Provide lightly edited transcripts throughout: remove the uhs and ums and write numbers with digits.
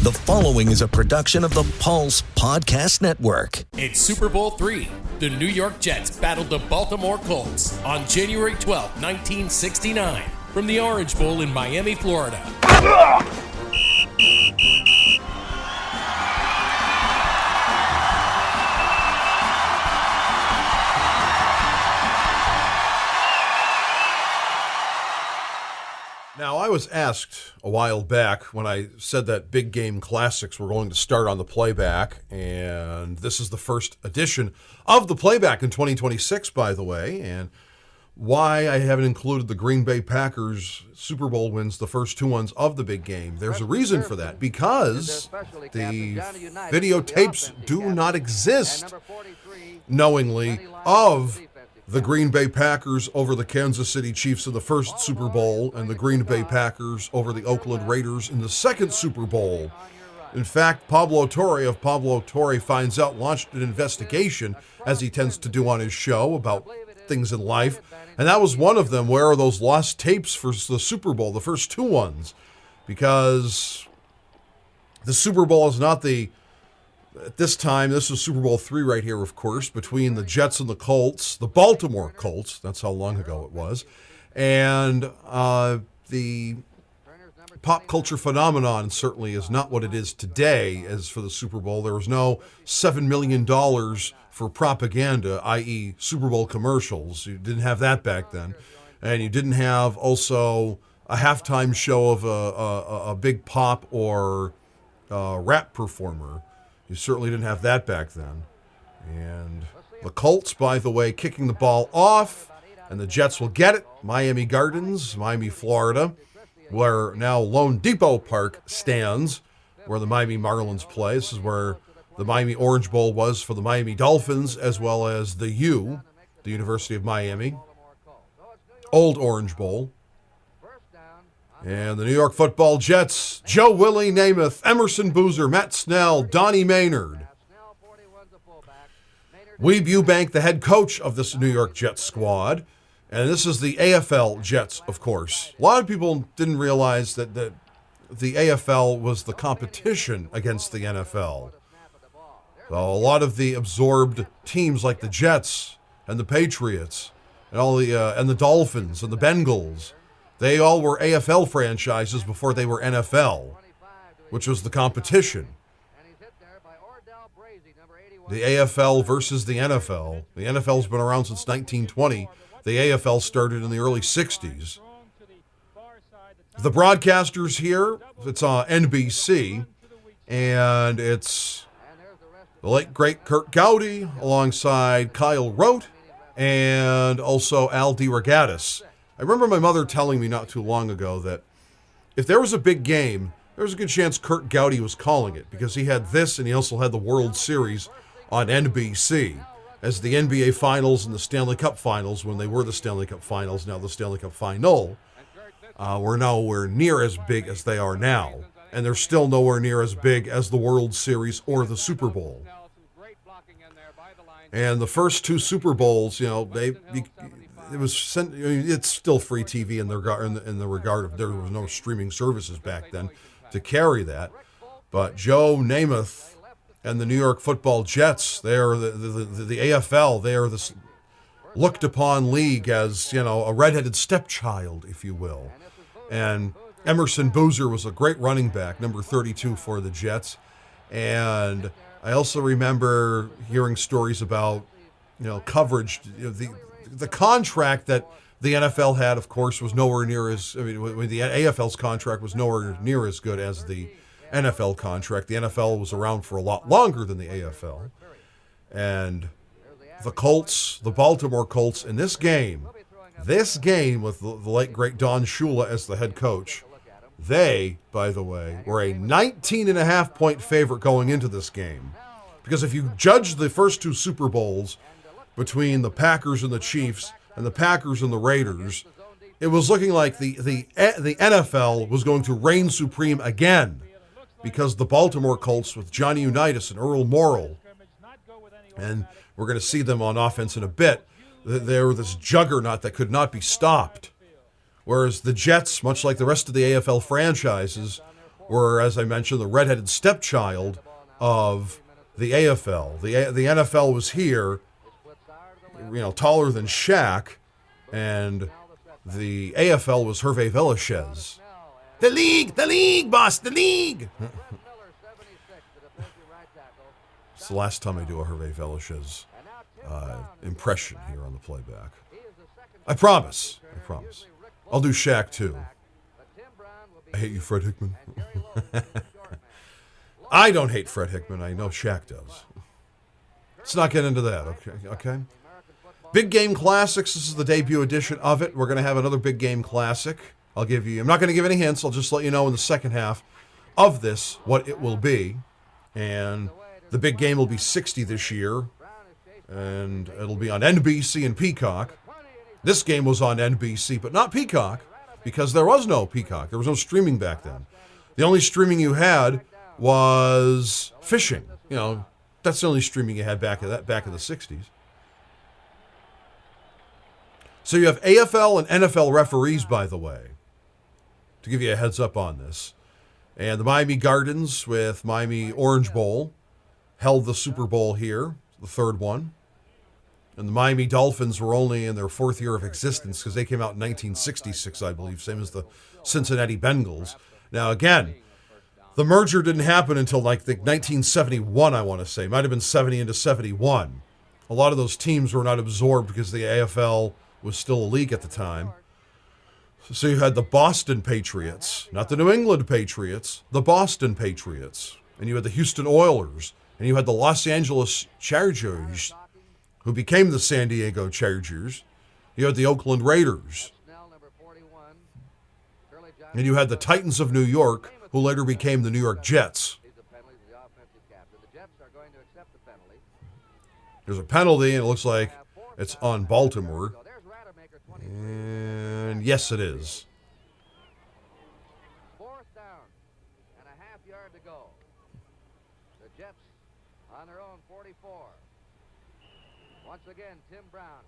The following is a production of the Pulse Podcast Network. It's Super Bowl III. The New York Jets battled the Baltimore Colts on January 12, 1969, from the Orange Bowl in Miami, Florida. Now, I was asked a while back when I said that big game classics were going to start on the Playback, and this is the first edition of the Playback in 2026, by the way, and why I haven't included the Green Bay Packers Super Bowl wins, the first two ones of the big game. There's a reason for that, because the videotapes do not exist knowingly of the Green Bay Packers over the Kansas City Chiefs in the first Super Bowl and the Green Bay Packers over the Oakland Raiders in the second Super Bowl. In fact, Pablo Torre of Pablo Torre Finds Out launched an investigation, as he tends to do on his show, about things in life. And that was one of them. Where are those lost tapes for the Super Bowl, the first two ones? Because the Super Bowl is not at this time, this is Super Bowl III right here, of course, between the Jets and the Colts, the Baltimore Colts, that's how long ago it was, and the pop culture phenomenon certainly is not what it is today. As for the Super Bowl, there was no $7 million for propaganda, i.e. Super Bowl commercials. You didn't have that back then. And you didn't have also a halftime show of a big pop or rap performer. You certainly didn't have that back then. And the Colts, by the way, kicking the ball off, and the Jets will get it. Miami Gardens, Miami, Florida, where now Lone Depot Park stands, where the Miami Marlins play. This is where the Miami Orange Bowl was for the Miami Dolphins, as well as the U, the University of Miami, Old Orange Bowl. And the New York Football Jets, Joe Willie Namath, Emerson Boozer, Matt Snell, Donnie Maynard. Weeb Eubank, the head coach of this New York Jets squad. And this is the AFL Jets, of course. A lot of people didn't realize that the AFL was the competition against the NFL. So a lot of the absorbed teams like the Jets and the Patriots and and the Dolphins and the Bengals, they all were AFL franchises before they were NFL, which was the competition. The AFL versus the NFL. The NFL's been around since 1920. The AFL started in the early 60s. The broadcasters here, it's on NBC, and it's the late, great Kurt Gowdy alongside Kyle Rote and also Al DeRogatis. I remember my mother telling me not too long ago that if there was a big game, there was a good chance Kurt Gowdy was calling it, because he had this and he also had the World Series on NBC as the NBA Finals and the Stanley Cup Finals, when they were the Stanley Cup Finals, now the Stanley Cup Final, were nowhere near as big as they are now. And they're still nowhere near as big as the World Series or the Super Bowl. And the first two Super Bowls, it's still free TV in the regard of there was no streaming services back then to carry that. But Joe Namath and the New York Football Jets, they are the AFL. They are this looked upon league as, a redheaded stepchild, if you will. And Emerson Boozer was a great running back, number 32 for the Jets. And I also remember hearing stories about, coverage. The contract that the NFL had, of course, was nowhere near the AFL's contract was nowhere near as good as the NFL contract. The NFL was around for a lot longer than the AFL. And the Colts, the Baltimore Colts, in this game with the late, great Don Shula as the head coach, they, by the way, were a 19.5-point favorite going into this game. Because if you judge the first two Super Bowls between the Packers and the Chiefs and the Packers and the Raiders, it was looking like the NFL was going to reign supreme again, because the Baltimore Colts with Johnny Unitas and Earl Morrall, and we're going to see them on offense in a bit, they were this juggernaut that could not be stopped. Whereas the Jets, much like the rest of the AFL franchises, were, as I mentioned, the redheaded stepchild of the AFL. The NFL was here, taller than Shaq, and the AFL was Hervé Villachez. The league, boss, the league! It's the last time I do a Hervé Villachez impression here on the playback. I promise. I'll do Shaq, too. I hate you, Fred Hickman. I don't hate Fred Hickman. I know Shaq does. Let's not get into that, okay? Big Game Classics. This is the debut edition of it. We're going to have another Big Game Classic. I'm not going to give any hints. I'll just let you know in the second half of this what it will be. And the big game will be 60 this year. And it'll be on NBC and Peacock. This game was on NBC, but not Peacock, because there was no Peacock. There was no streaming back then. The only streaming you had was fishing. That's the only streaming you had back in the 60s. So you have AFL and NFL referees, by the way, to give you a heads up on this. And the Miami Gardens with Miami Orange Bowl held the Super Bowl here, the third one. And the Miami Dolphins were only in their fourth year of existence because they came out in 1966, I believe, same as the Cincinnati Bengals. Now, again, the merger didn't happen until like 1971, I want to say. Might have been 70 into 71. A lot of those teams were not absorbed because the AFL was still a league at the time. So you had the Boston Patriots, not the New England Patriots, the Boston Patriots. And you had the Houston Oilers. And you had the Los Angeles Chargers, who became the San Diego Chargers. You had the Oakland Raiders. And you had the Titans of New York, who later became the New York Jets. There's a penalty, and it looks like it's on Baltimore. And yes, it is. Fourth down and a half yard to go. The Jets on their own 44. Once again, Tim Brown.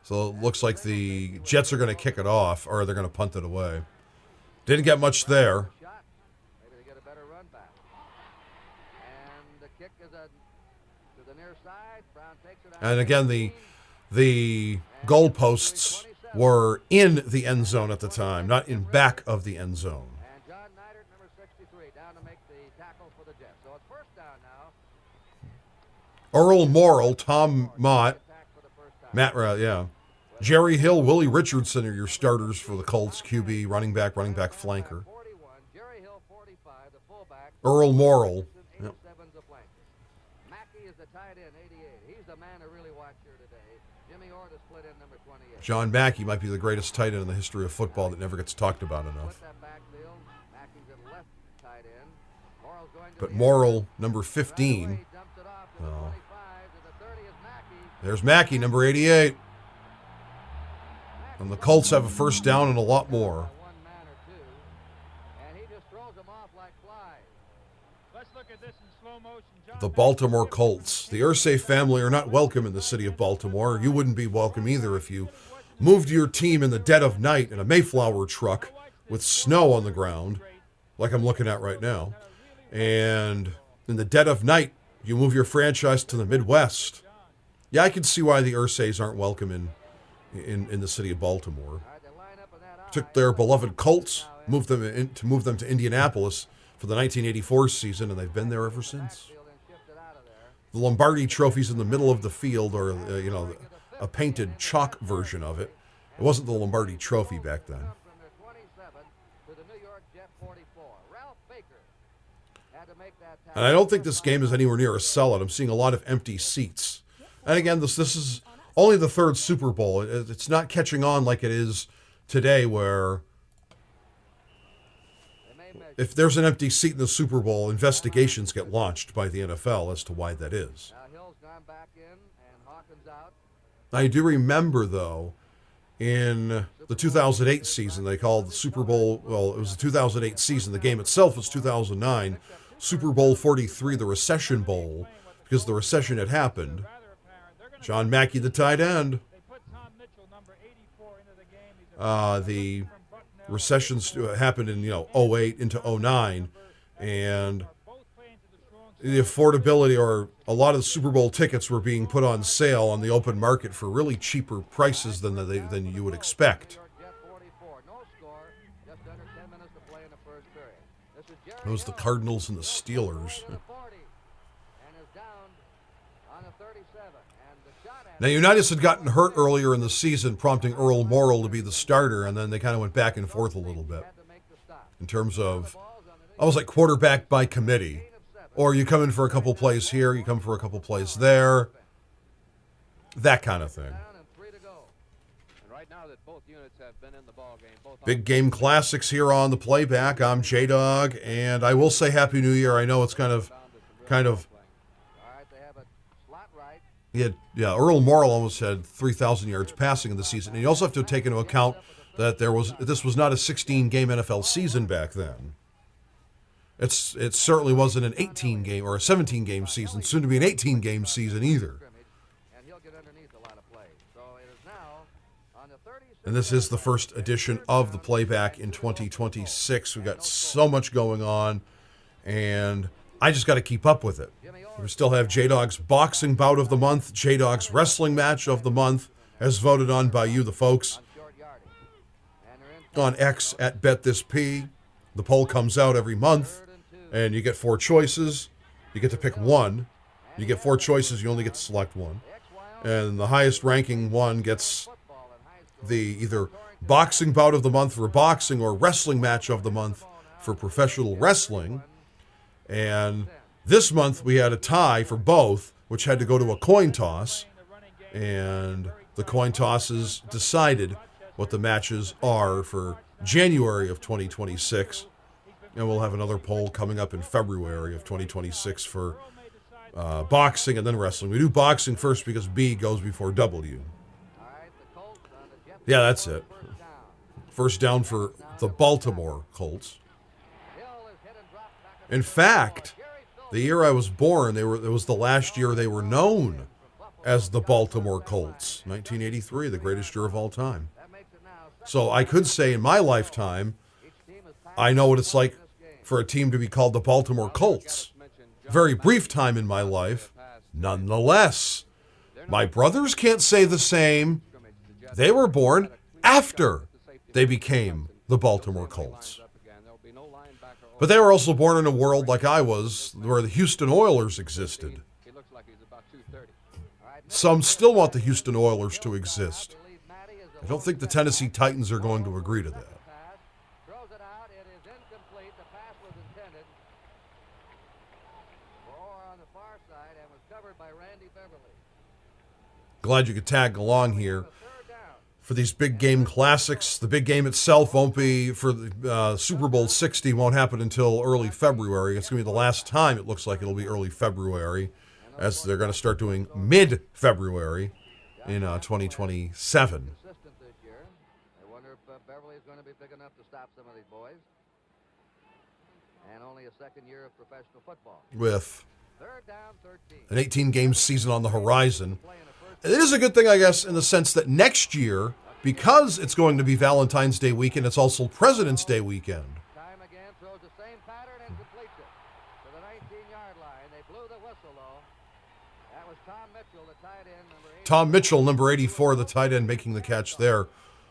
So it looks like the Jets are going to kick it off, or they're going to punt it away. Didn't get much there. Maybe they get a better run back. And the kick is to the near side. Brown takes it out. And again, the goalposts were in the end zone at the time, not in back of the end zone. And John Neidert, number 63, down to make the tackle for the Jets. So it's first down now. Earl Morrill, Tom Mott, Jerry Hill, Willie Richardson are your starters for the Colts, QB, running back, flanker. Earl Morrill. Yep. Mackey is the tight end, 88. He's the man to really watch here today. Jimmy Orr to split in, number 28. John Mackey might be the greatest tight end in the history of football that never gets talked about enough. But Morrill, number 15. Oh. There's Mackey, number 88. And the Colts have a first down and a lot more. The Baltimore Colts. The Irsay family are not welcome in the city of Baltimore. You wouldn't be welcome either if you moved your team in the dead of night in a Mayflower truck with snow on the ground, like I'm looking at right now. And in the dead of night, you move your franchise to the Midwest. Yeah, I can see why the Irsays aren't welcome in the city of Baltimore. Took their beloved Colts, moved them to Indianapolis for the 1984 season, and they've been there ever since. The Lombardi Trophy's in the middle of the field, or a painted chalk version of it. It wasn't the Lombardi Trophy back then. And I don't think this game is anywhere near a sellout. I'm seeing a lot of empty seats. And again, this is only the third Super Bowl. It's not catching on like it is today, where if there's an empty seat in the Super Bowl, investigations get launched by the NFL as to why that is. I do remember, though, in the 2008 season, they called the Super Bowl, well, it was the 2008 season. The game itself was 2009. Super Bowl 43, the Recession Bowl, because the recession had happened. John Mackey, the tight end. The recessions happened in 08 into 09, and the affordability, or a lot of the Super Bowl tickets were being put on sale on the open market for really cheaper prices than you would expect. It was the Cardinals and the Steelers. Now, Unitas had gotten hurt earlier in the season, prompting Earl Morrall to be the starter, and then they kind of went back and forth a little bit in terms of almost like quarterback by committee. Or you come in for a couple plays here, you come for a couple plays there, that kind of thing. Big game classics here on the Playback. I'm Dawg, and I will say Happy New Year. I know it's kind of. Earl Morrall almost had 3,000 yards passing in the season. And you also have to take into account that this was not a 16-game NFL season back then. It certainly wasn't an 18-game or a 17-game season, soon to be an 18-game season either. And this is the first edition of the Playback in 2026. We've got so much going on, and I just got to keep up with it. We still have Dawg's boxing bout of the month, Dawg's wrestling match of the month, as voted on by you, the folks, on X at BetThisP. The poll comes out every month, and you get 4 choices. You get to pick one. You get 4 choices. You only get to select one. And the highest ranking one gets the either boxing bout of the month for boxing or wrestling match of the month for professional wrestling. And this month we had a tie for both, which had to go to a coin toss. And the coin tosses decided what the matches are for January of 2026. And we'll have another poll coming up in February of 2026 for boxing and then wrestling. We do boxing first because B goes before W. Yeah, that's it. First down for the Baltimore Colts. In fact, the year I was born, it was the last year they were known as the Baltimore Colts. 1983, the greatest year of all time. So I could say in my lifetime, I know what it's like for a team to be called the Baltimore Colts. Very brief time in my life. Nonetheless, my brothers can't say the same. They were born after they became the Baltimore Colts. But they were also born in a world like I was, where the Houston Oilers existed. Some still want the Houston Oilers to exist. I don't think the Tennessee Titans are going to agree to that. Glad you could tag along here for these big game classics. The big game itself won't be for the Super Bowl 60, won't happen until early February. It's going to be the last time it looks like it'll be early February, as they're going to start doing mid-February in 2027. I wonder if Beverly's going to be big enough to stop some of these boys. And only a second year of professional football. With Third down, 13. an 18-game season on the horizon. It is a good thing, I guess, in the sense that next year, because it's going to be Valentine's Day weekend, it's also President's Day weekend. Time again, throws the same pattern and completes it to the 19-yard line. They blew the whistle, though. That was Tom Mitchell, the tight end, number 84. Tom Mitchell, number 84, the tight end, making the catch there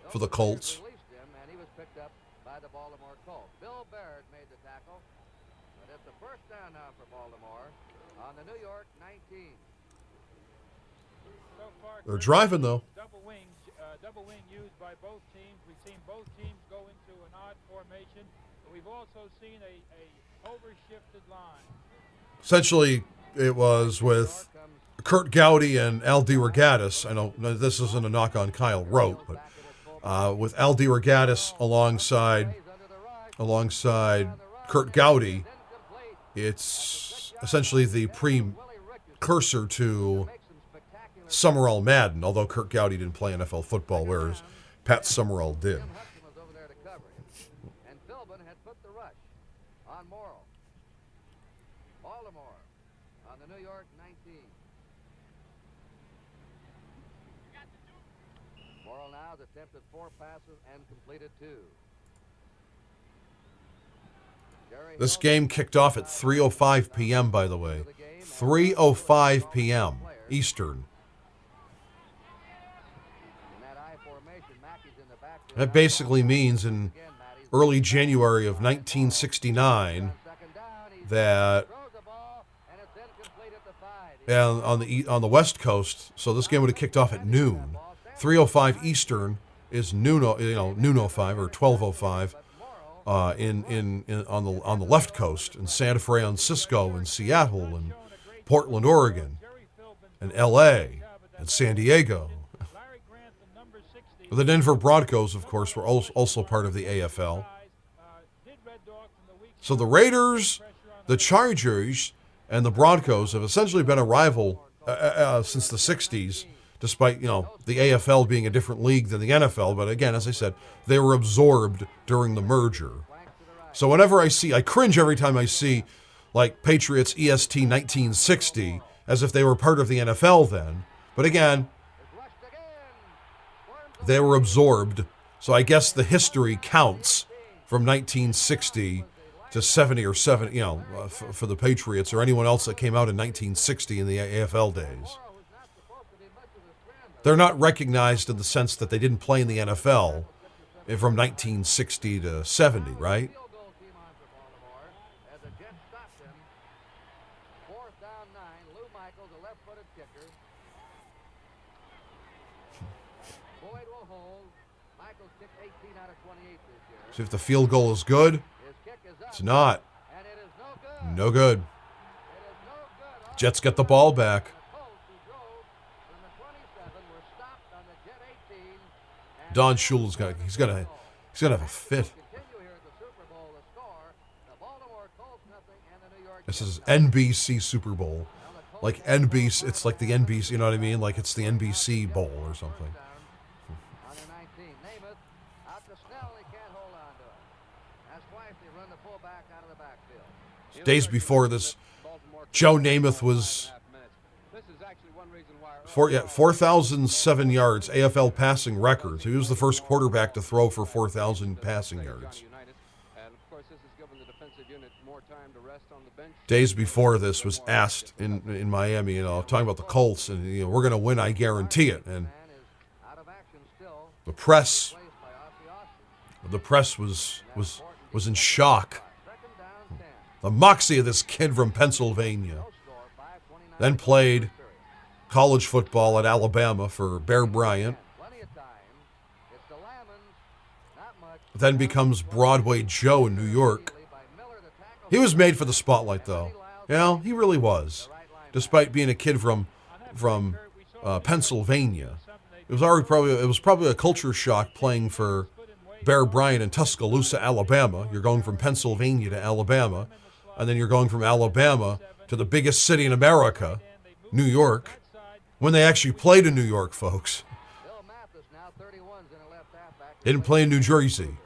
for the Colts. Released him, and he was picked up by the Baltimore Colts. Bill Barrett made the tackle. But it's a first down now for Baltimore on the New York 19. They're driving, though. Double wing used by both teams. We've seen both teams go into an odd formation. But we've also seen a overshifted line. Essentially, it was with Kurt Gowdy and Al DeRogatis. I know this isn't a knock on Kyle Rote, but with Al DeRogatis alongside Kurt Gowdy, it's essentially the precursor to Summerall Madden, although Kurt Gowdy didn't play NFL football, whereas Pat Summerall did. Jim Hudson was over there to cover it. And Philbin had put the rush on Morrall. Baltimore on the New York 19. Morrall now has attempted 4 passes and completed 2. This game kicked off at 3:05 p.m., by the way. 3:05 p.m. Eastern. That basically means in early January of 1969 that on the West Coast, so this game would have kicked off at noon. 3:05 Eastern is noon 05 or 12:05 on the left coast in Santa Francisco and Seattle and Portland, Oregon, and L.A. and San Diego. The Denver Broncos, of course, were also part of the AFL. So the Raiders, the Chargers, and the Broncos have essentially been a rival since the 60s, despite, the AFL being a different league than the NFL. But again, as I said, they were absorbed during the merger. So whenever I cringe every time I see, like, Patriots EST 1960, as if they were part of the NFL then. But again, they were absorbed, so I guess the history counts from 1960 to 70 or 70, for the Patriots or anyone else that came out in 1960 in the AFL days. They're not recognized in the sense that they didn't play in the NFL from 1960 to 70, right? So if the field goal is good, it's not. No good. Jets get the ball back. Don Shula's he's gonna have a fit. This is NBC Super Bowl. Like NBC, it's like the NBC, you know what I mean? Like it's the NBC Bowl or something. Days before this, Joe Namath was 4,007 yards, AFL passing records. He was the first quarterback to throw for 4,000 passing yards. Days before this was asked in Miami, talking about the Colts, and we're going to win, I guarantee it. And the press was in shock. The moxie of this kid from Pennsylvania. Then played college football at Alabama for Bear Bryant. Then becomes Broadway Joe in New York. He was made for the spotlight, though. He really was. Despite being a kid from Pennsylvania, it was probably a culture shock playing for Bear Bryant in Tuscaloosa, Alabama. You're going from Pennsylvania to Alabama. And then you're going from Alabama to the biggest city in America, New York, when they actually played in New York, folks. They didn't play in New Jersey,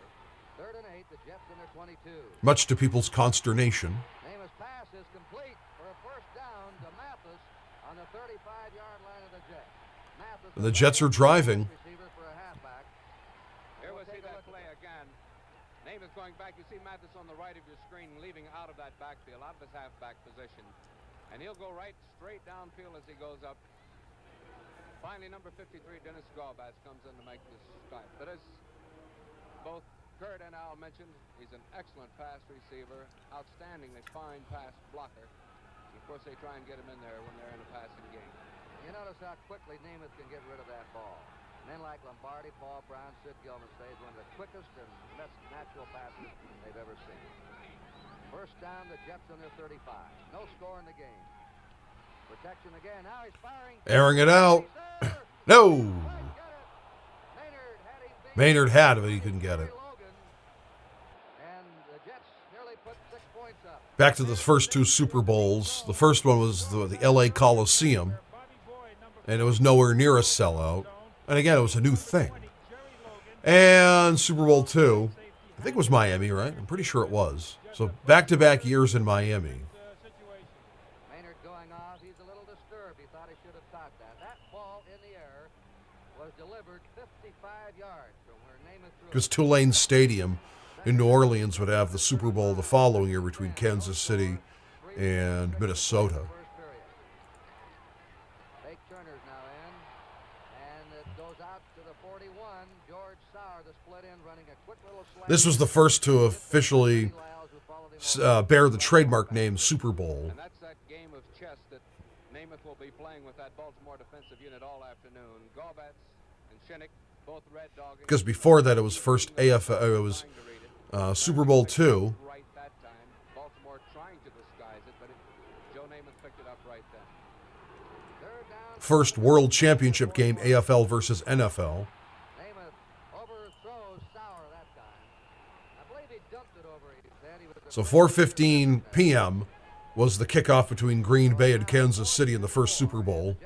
much to people's consternation. And the Jets are driving. And he'll go right straight downfield as he goes up. Finally, number 53, Dennis Garbas, comes in to make this start. But as both Kurt and Al mentioned, he's an excellent pass receiver, outstandingly fine pass blocker. And of course, they try and get him in there when they're in a passing game. You notice how quickly Namath can get rid of that ball. Men like Lombardi, Paul Brown, Sid Gilman say is one of the quickest and best natural passes they've ever seen. First down, the Jets on their 35. No score in the game. Protection again. Now he's firing. Airing it out. No. Maynard had it, but he couldn't get it. Back to the first two Super Bowls. The first one was the L.A. Coliseum, and it was nowhere near a sellout. And again, it was a new thing. And Super Bowl II, I think it was Miami, right? I'm pretty sure it was. So back-to-back years in Miami. Maynard going off. He's a little disturbed. He thought he should have caught that. That ball in the air was delivered 55 yards from where Namath threw. Because Tulane Stadium in New Orleans would have the Super Bowl the following year between Kansas City and Minnesota. Fake Turner's now in, and it goes out to the 41. George Sauer, the split end, running a quick little slant. This was the first to officially bear the trademark name Super Bowl. And that's that game of chess that Namath will be playing with that Baltimore defensive unit all afternoon. Gorbats and Shinnick, both red dogging. Because before that, it was first AFL. It was Super Bowl II. Right that time. Baltimore trying to disguise it, but Joe Namath picked it up right then. Third down. First World Championship game, AFL versus NFL. Namath overthrows Sauer that time. I believe he dumped it over his head. He was So 4:15 p.m. was the kickoff between Green Bay and Kansas City in the first Super Bowl.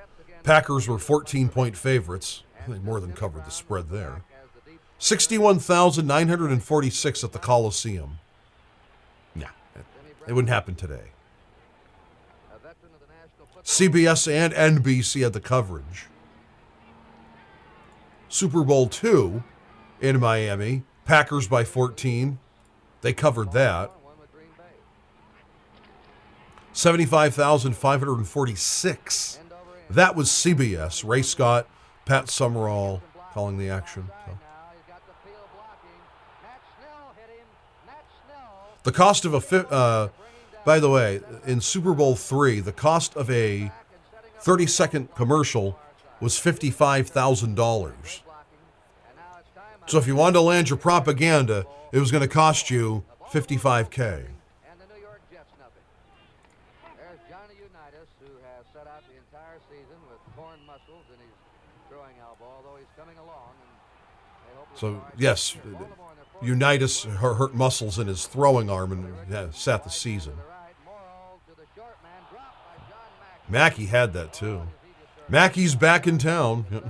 Packers were 14-point favorites. They more than covered the spread there. 61,946 at the Coliseum. Yeah, it wouldn't happen today. a veteran of the National Football CBS and NBC had the coverage. Super Bowl II in Miami. Packers by 14. They covered that. one with Green Bay. 75,546. That was CBS. Ray Scott, Pat Summerall calling the action. So. Now he's got the field blocking. Matt Snell hit him. Matt Snell. The cost of by the way, in Super Bowl III, the cost of a 30-second commercial was $55,000. And now it's time So if you wanted to land your propaganda, it was going to cost you $55K. and the New York Jets nothing. There's Johnny Unitas, who has set out the entire season with torn muscles in his throwing elbow, although he's coming along. And they hope So, yes, Unitas hurt muscles in his throwing arm and sat the season. Mackey had that too. Mackey's back in town. Played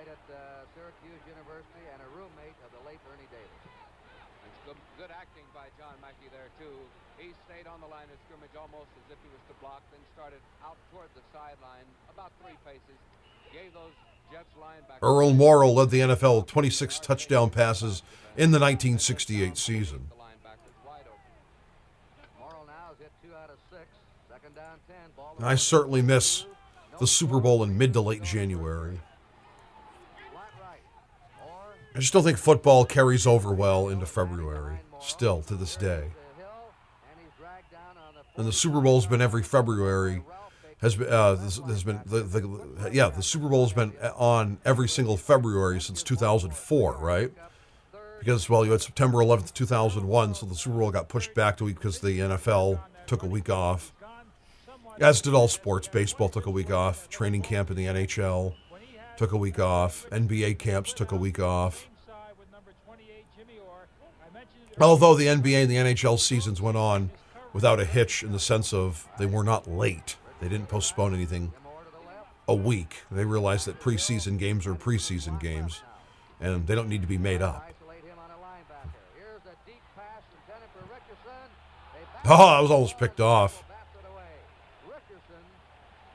at Syracuse University and a roommate of the late Ernie Davis. Good acting by John Mackey there too. He stayed on the line of scrimmage almost as if he was to block, then started out toward the sideline about 3 paces. Gave those Jets linebackers. Earl Morrall led the NFL with 26 touchdown passes in the 1968 season. The linebackers wide open. Morrall now has hit 2 out of 6. Second down 10. Baltimore I certainly miss the Super Bowl in mid to late January. flat right. Or I just don't think football carries over well into February, still to this day. the hill, and he's dragged down on the And the Super Bowl's been every February. The Super Bowl's been on every single February since 2004, right? Because, well, you had September 11th, 2001, so the Super Bowl got pushed back to a week because the NFL took a week off. As did all sports. Baseball took a week off. Training camp in the NHL took a week off. NBA camps took a week off. Although the NBA and the NHL seasons went on without a hitch in the sense of they were not late. They didn't postpone anything a week. They realized that preseason games are preseason games, and they don't need to be made up. isolate him on a linebacker. Here's a deep pass intended for Richardson. They back Oh, I was almost picked off. it away. Richardson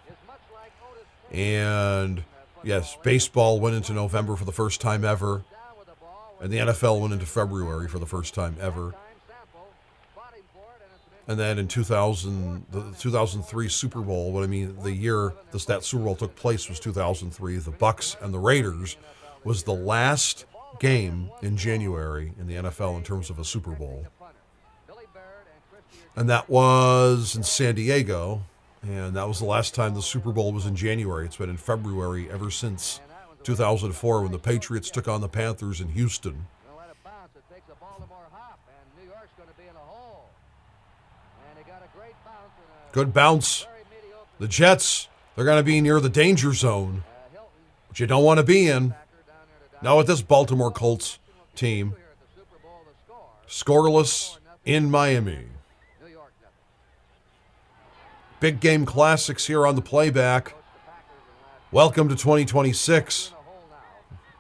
is much like Otis And yes, baseball went into November for the first time ever, down with the ball. and the NFL went into February for the first time ever. Time sample. Fought him for it, and it's an And then in 2000, the 2003 Super Bowl, the year that Super Bowl took place was 2003. The Bucks and the Raiders was the last game in January in the NFL in terms of a Super Bowl. punter. Billy Barrett and Christie are And that was in San Diego, and that was the last time the Super Bowl was in January. It's been in February ever since 2004 when the Patriots took on the Panthers in Houston. going to let it bounce. It takes a Baltimore hop, and New York's going to be in a hole. And they got a great bounce and a Good bounce. very mediocre The Jets, they're going to be near the danger zone, Hilton which you don't want to be in. backer down there to Now with this Baltimore Colts team, here at the Super Bowl to score. scoreless in Miami. New York nothing. Big game classics here on the Playback. Welcome to 2026. In a hole now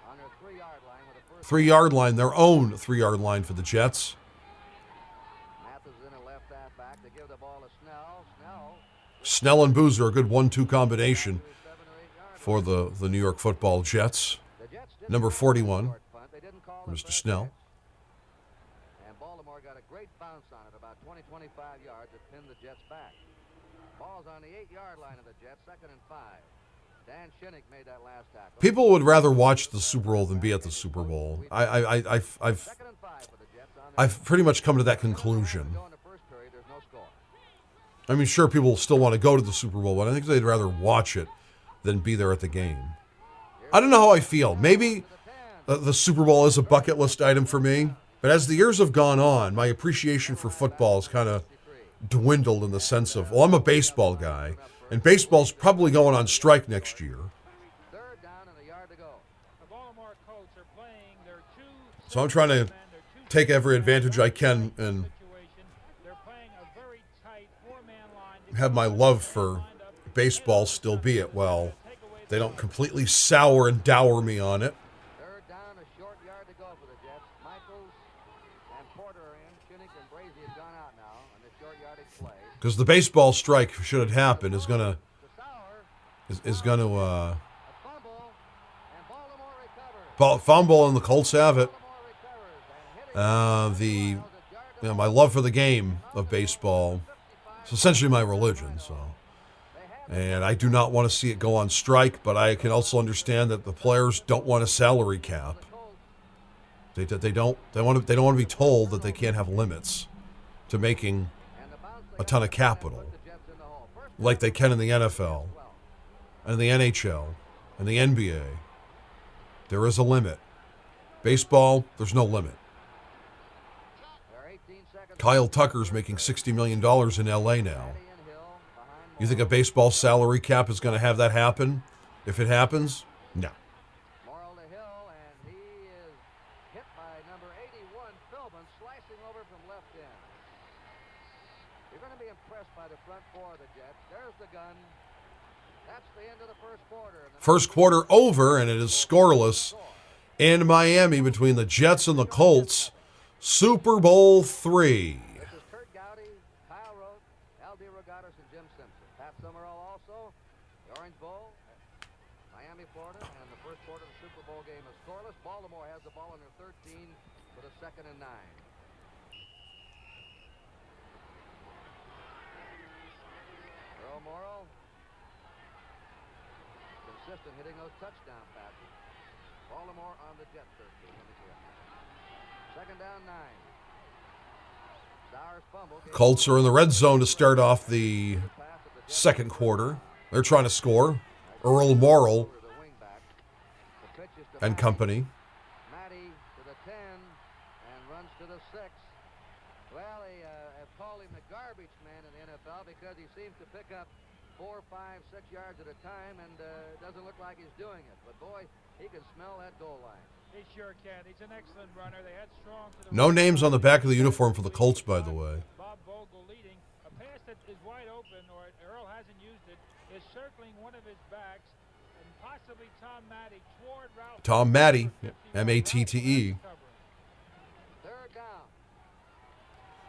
on their 3-yard line with a first. 3-yard line, their own 3-yard line for the Jets. Mathis in a left halfback to give the ball to Snell. Snell and Boozer, a good 1-2 combination for the New York football Jets. The Jets didn't Number 41, punt. They didn't call it Mr. Snell. Baltimore got a great bounce on it, about 20, 25 yards. It pinned the Jets back. Ball's on the 8-yard line of the Jets, 2nd and 5. Dan Shinnick made that last tackle. People would rather watch the Super Bowl than be at the Super Bowl. I've pretty much come to that conclusion. I mean, sure, people still want to go to the Super Bowl, but I think they'd rather watch it than be there at the game. I don't know how I feel. Maybe the Super Bowl is a bucket list item for me, but as the years have gone on, my appreciation for football has kind of dwindled in the sense of, well, I'm a baseball guy, and baseball's probably going on strike next year. So I'm trying to take every advantage I can and have my love for baseball still be it. Well, they don't completely sour and dour me on it. Third down, a short yard to go for the Jets. Michaels and Porter are in. Shinnick and Brazy have gone out now on the short yardage play. Because the baseball strike, should it happen, is gonna fumble, and the Colts have it. My love for the game of baseball, it's essentially my religion. So, and I do not want to see it go on strike, but I can also understand that the players don't want a salary cap. They don't want to be told that they can't have limits to making a ton of capital, like they can in the NFL, and the NHL, and the NBA. There is a limit. Baseball, there's no limit. Kyle Tucker's making $60 million in L.A. now. You think a baseball salary cap is going to have that happen? If it happens, no. Morrell to Hill, and he is hit by number 81, Philbin, slicing over from left end. You're going to be impressed by the front four of the Jets. There's the gun. That's the end of the first quarter. First quarter over, and it is scoreless in Miami between the Jets and the Colts. Super Bowl III. This is Kurt Gowdy, Kyle Rote, L.D. Rogatis, and Jim Simpson. Pat Summerall also. The Orange Bowl, Miami, Florida, and the first quarter of the Super Bowl game is scoreless. Baltimore has the ball on their 13 with a 2nd and 9. Earl Morrell, consistent hitting those touchdown passes. Baltimore on the Jet 13. 2nd down, 9. Sauer's fumble. Colts are in the red zone to start off the second quarter. They're trying to score. Earl Morrell and company. Matty to the 10 and runs to the 6. Well, they have called him the garbage man in the NFL because he seems to pick up 4, 5, 6 yards at a time, and it doesn't look like he's doing it. But boy, he can smell that goal line. He sure can. He's an excellent runner. They had strong to the No names on the back of the uniform for the Colts, by the way. Bob Vogel leading. A pass that is wide open, or Earl hasn't used it, is circling one of his backs, and possibly Tom Matty toward Ralph. Tom Matty, M-A-T-T-E. Third down.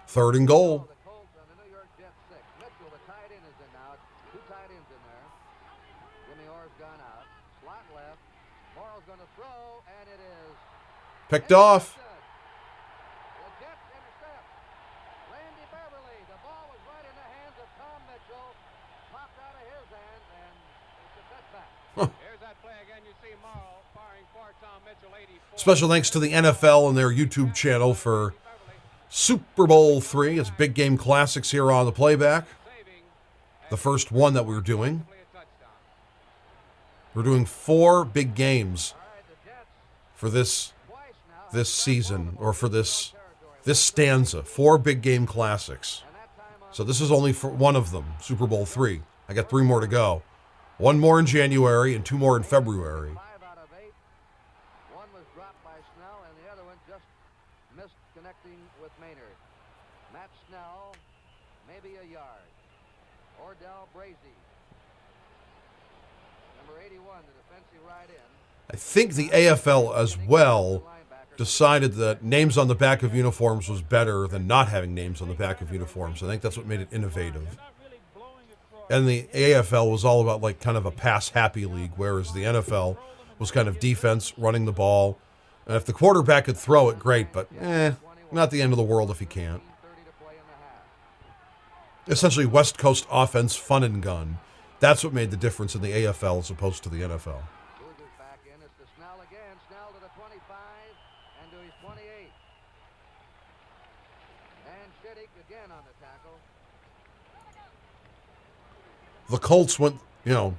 3rd and goal. The Colts on the New York Jets 6. Mitchell, the tight end, is in now. 2 tight ends in there. Jimmy Orr's gone out. Slot left. Morrell's going to throw, and it is Picked off. the Jets intercept. Randy Beverly. The ball was right in the hands of Tom Mitchell. Popped out of his hands, and it's a touchback. Here's that play again. You see Morrow firing for Tom Mitchell, 84. Special thanks to the NFL and their YouTube channel for Super Bowl III. It's Big Game Classics here on the Playback. The first one that we're doing. We're doing 4 big games for this season, or for this stanza. 4 big game classics. So this is only for one of them, Super Bowl III. I got 3 more to go. 1 more in January and 2 more in February. 5 out of 8. One was dropped by Snell, and the other one just missed connecting with Maynard. Matt Snell, maybe a yard. Ordell Brazy. Number 81, the defensive right end. I think the AFL as well decided that names on the back of uniforms was better than not having names on the back of uniforms. I think that's what made it innovative. And the AFL was all about like kind of a pass-happy league, whereas the NFL was kind of defense, running the ball. And if the quarterback could throw it, great, but Not the end of the world if he can't. 30 to play in the half. Essentially, West Coast offense, fun and gun. That's what made the difference in the AFL as opposed to the NFL. Boozer's back in. It's to Snell again. Snell to the 25 and to his 28. And Shiddick again on the tackle. The Colts went, the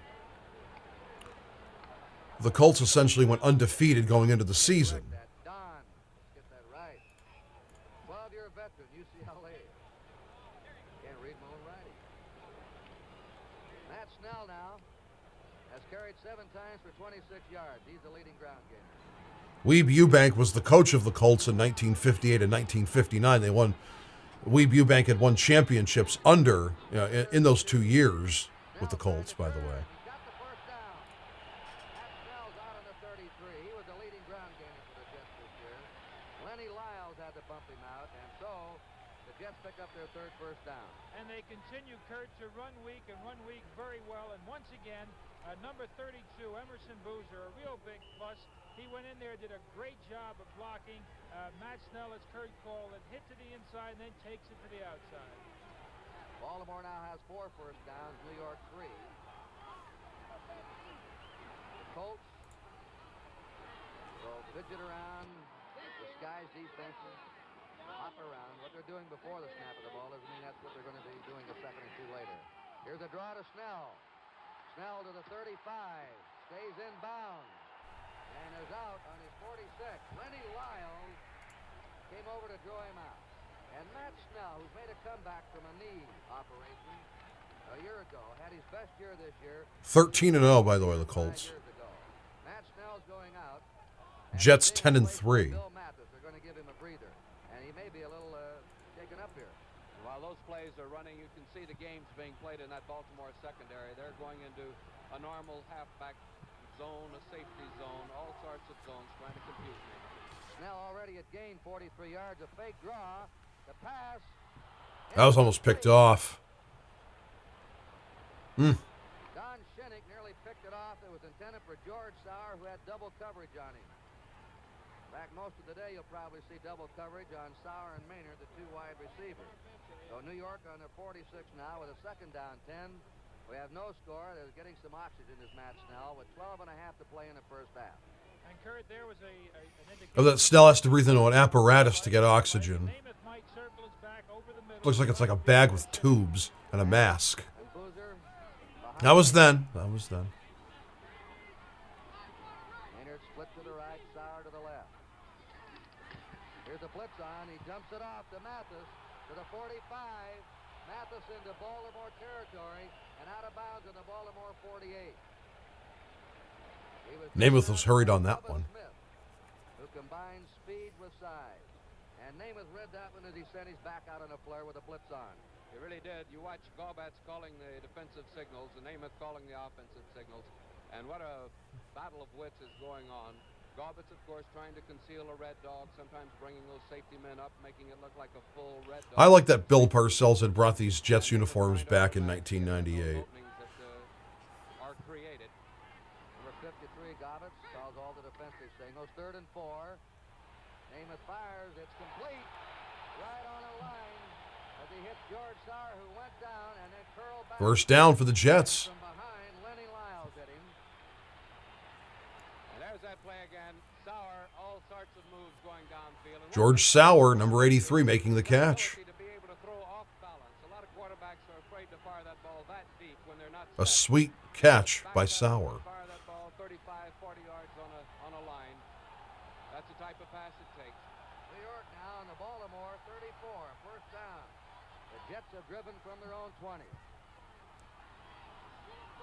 Colts essentially went undefeated going into the season. That Don. Let's get that right. 12-year veteran, UCLA. Can't read my own writing. Matt Snell now has carried 7 times for 26 yards. He's the leading ground gainer. Weeb Ewbank was the coach of the Colts in 1958 and 1959. They won. Weeb Ewbank had won championships under in those 2 years with the Colts, by the way. He got the first down. Matt Snell's out on the 33. He was the leading ground gainer for the Jets this year. Lenny Lyles had to bump him out, and so the Jets pick up their third first down. And they continue, Kurt, to run weak very well. And once again, number 32, Emerson Boozer, a real big plus. He went in there, did a great job of blocking. Matt Snell, as Kurt called it, hit to the inside and then takes it to the outside. Baltimore now has 4 first downs, New York 3. The Colts will fidget around, disguise defenses, hop around. What they're doing before the snap of the ball doesn't mean that's what they're going to be doing a second or two later. Here's a draw to Snell. Snell to the 35, stays inbound, and is out on his 46. Lenny Lyles came over to draw him out. And Matt Snell, who's made a comeback from a knee operation a year ago, had his best year this year. 13-0, by the way, the Colts. 5 years ago. Matt Snell's going out. Jets 10-3. Bill Mathis, they're going to give him a breather, and he may be a little shaken up here. While those plays are running, you can see the games being played in that Baltimore secondary. They're going into a normal halfback zone, a safety zone, all sorts of zones, trying to confuse me. Snell already had gained 43 yards, a fake draw. The pass. That was almost picked off. Don Shinnick nearly picked it off. It was intended for George Sauer, who had double coverage on him. Back most of the day, you'll probably see double coverage on Sauer and Maynard, the 2 wide receivers. So New York on their 46 now with a second down 10. We have no score. They're getting some oxygen, is Matt Snell, with 12 and a half to play in the first half. And Kurt, there was an indication. Oh, that Snell has to breathe into an apparatus to get oxygen. Looks like it's like a bag with tubes and a mask. And Boozer behind. That was then. Maynard split to the right, Sauer to the left. Here's a blitz on. He jumps it off to Mathis to the 45. Mathis into Baltimore territory and out of bounds in the Baltimore 48. Namath was hurried on that one. Smith, who combines speed with size. And Namath read that one as he sent his back out on a flare with a blitz on. You really did. You watch Gorbatz calling the defensive signals and Namath calling the offensive signals. And what a battle of wits is going on. Gorbatz, of course, trying to conceal a red dog, sometimes bringing those safety men up, making it look like a full red dog. I like that Bill Parcells had brought these Jets uniforms back in 1998. Are created. Number 53, Gorbatz calls all the defensive signals. 3rd and 4. Namath fires. It's complete. Right on a line as he hits George Sauer, who went down and then curled back. First down for the Jets. From behind, Lenny Lyles hit him. And there's that play again. Sauer, all sorts of moves going downfield. And George Sauer, number 83, making the catch. to be able to throw off balance. A lot of quarterbacks are afraid to fire that ball that deep when they're not A set. sweet catch by Back Sauer. down, fire that ball 35, 40 yards on a line. That's the type of pass it takes. New York now in the Baltimore 34. First down. The Jets have driven from their own 20.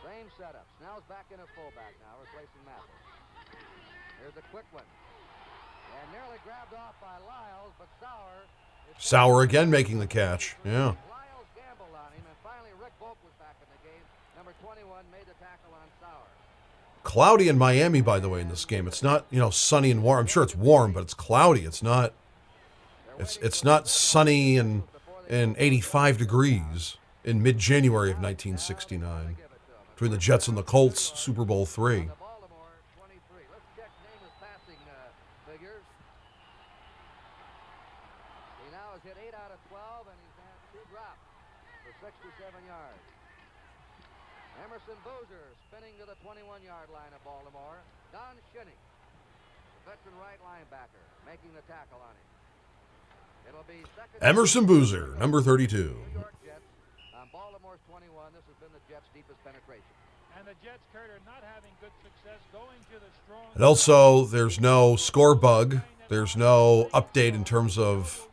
Same setup. Snell's back in a fullback now, replacing Mathis. Here's a quick one. And nearly grabbed off by Lyles, but Sauer again making the catch. Yeah. Lyles gambled on him, and finally Rick Volk was back in the game. Number 21 made the tackle on Sauer. Cloudy in Miami, by the way, in this game. It's not, sunny and warm. I'm sure it's warm, but it's cloudy. It's not. It's not sunny and 85 degrees in mid-January of 1969 between the Jets and the Colts, Super Bowl III. The Baltimore 23. Let's check Namath's passing figures. yards. Emerson Boozer spinning to the 21-yard line of Baltimore. Don Shinnick, the veteran right linebacker, making the tackle on him. It'll be second. Emerson Boozer, number 32. New York Jets on Baltimore's 21. This has been the Jets' deepest penetration. And the Jets, Kurt, are not having good success going to the strong. And also, there's no score bug. There's no update in terms of,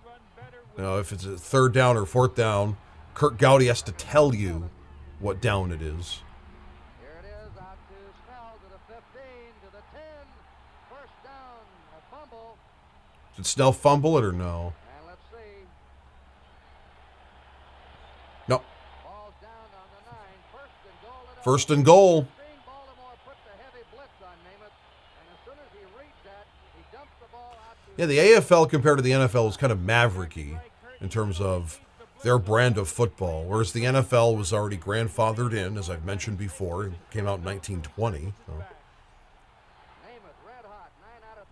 if it's a third down or fourth down. Kurt Gowdy has to tell you what down it is. Here it is, out to Snell, to the 15, to the 10. First down, a fumble. Did Snell fumble it or no? And let's see. No. Ball's down on the 9. First and goal. First and goal. Baltimore put the heavy blitz on Namath, and as soon as he reads that, he dumps the ball out to. Yeah, the AFL compared to the NFL is kind of mavericky in terms of their brand of football, whereas the NFL was already grandfathered in, as I've mentioned before. It came out in 1920. So. Namath red hot, 9 out of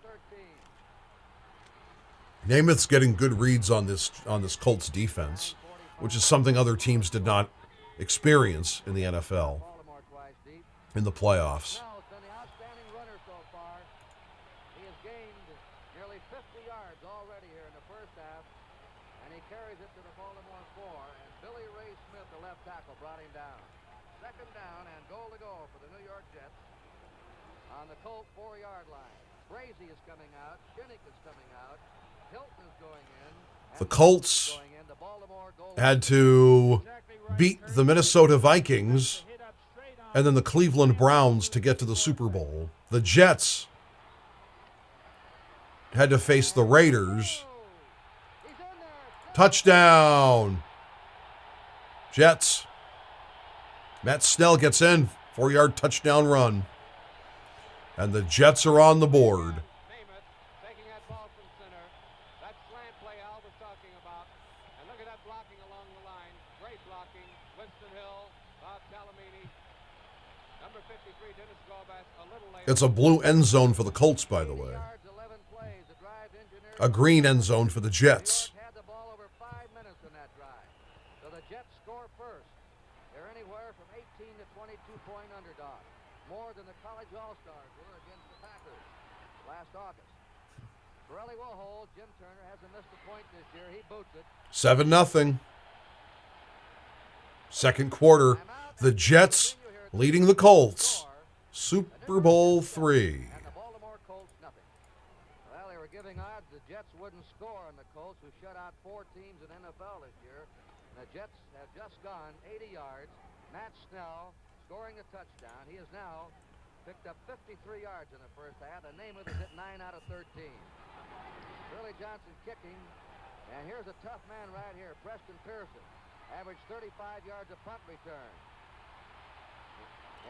13. Namath's getting good reads on this Colts defense, which is something other teams did not experience in the NFL Baltimore twice deep. in the playoffs. Snell has been the outstanding runner so far. He has gained nearly 50 yards already here in the first half, and he carries it to the Baltimore 4, and Billy Ray Smith, the left tackle, brought him down. Second down and goal to go for the New York Jets on the Colt 4-yard line. Brazy is coming out. Shinnick is coming out. Hilton is going in. The Colts Going in. The Baltimore goal had to beat the Minnesota Vikings and then the Cleveland Browns to get to the Super Bowl. The Jets had to face the Raiders. Touchdown! Jets. Matt Snell gets in. 4-yard touchdown run. And the Jets are on the board. Namath taking that ball from center. That slant play Al was talking about. And look at that blocking along the line. Great blocking. Winston Hill, Bob Talamini. Number 53, Dennis Gaubat, a little later. It's a blue end zone for the Colts, by the way. Yards, 11 plays. The drive engineered. A green end zone for the Jets. New York had the ball over 5 minutes in that drive. So the Jets score first. They're anywhere from 18 to 22-point underdog. More than the college all-stars were against the Packers last August. Borelli will hold. Jim Turner hasn't missed a point this year. He boots it. 7-0. Second quarter, the Jets leading the Colts. Super Bowl III. And the Baltimore Colts, nothing. Well, they were giving odds the Jets wouldn't score on the Colts, who shut out 4 teams in NFL this year. And the Jets have just gone 80 yards. Matt Snell scoring a touchdown. He has now picked up 53 yards in the first half. And Namath is at 9 out of 13. Shirley Johnson kicking. And here's a tough man right here, Preston Pearson. Averaged 35 yards a punt return.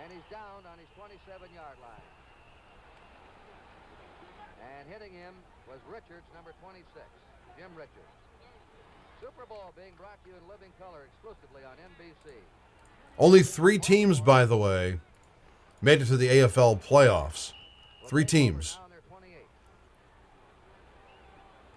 And he's down on his 27-yard line. And hitting him was Richards, number 26, Jim Richards. Super Bowl being brought to you in living color exclusively on NBC. Only 3 teams, by the way, made it to the AFL playoffs. 3 teams. Now they're 28.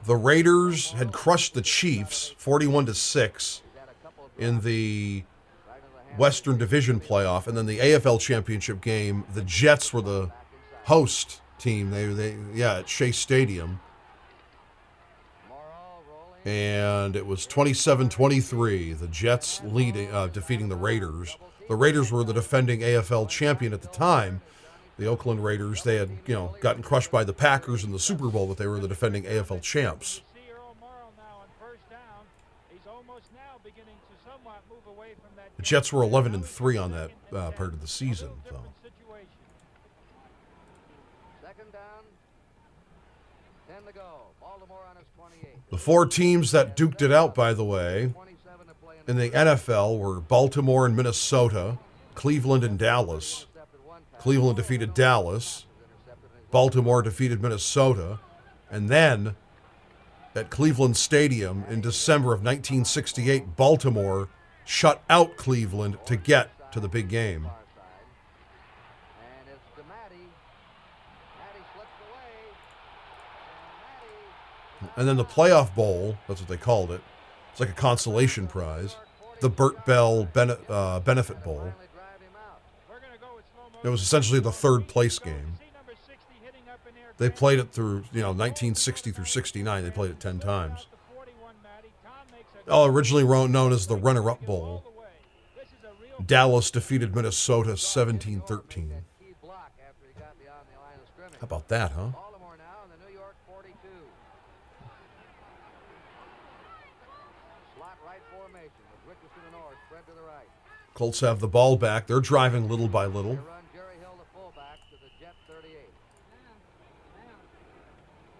The Raiders had crushed the Chiefs 41-6 He's had a couple of in the right in the hand. Western Division playoff, and then the AFL championship game, the Jets were the host team. They at Shea Stadium, Morrow rolling. and it was 27-23. The Jets leading, defeating the Raiders. The Raiders were the defending AFL champion at the time. The Oakland Raiders, they had gotten crushed by the Packers in the Super Bowl, but they were the defending AFL champs. See Earl Morrall now on first down. He's almost now beginning to somewhat move away from that. The Jets were 11-3 on that part of the season. So. Different situation. Second down. 10 to go. Baltimore on his 28. The 4 teams that duked it out, by the way, 27 to play in the NFL were Baltimore and Minnesota, Cleveland and Dallas. Cleveland defeated Dallas. Baltimore defeated Minnesota. And then at Cleveland Stadium in December of 1968, Baltimore shut out Cleveland to get to the big game. Far side. And it's to Matty. Matty slips away. And Matty. And then the playoff bowl, that's what they called it. It's like a consolation prize. the Burt Bell Benefit Bowl. It was essentially the third place game. They played it through, 1960 through 69. They played it 10 times. Originally known as the Runner-Up Bowl. Dallas defeated Minnesota 17-13. How about that, huh? Baltimore now in the New York 42. Slot right formation with Richardson and Orr spread to the right. Colts have the ball back. They're driving little by little. They run Jerry Hill the fullback to the Jet 38.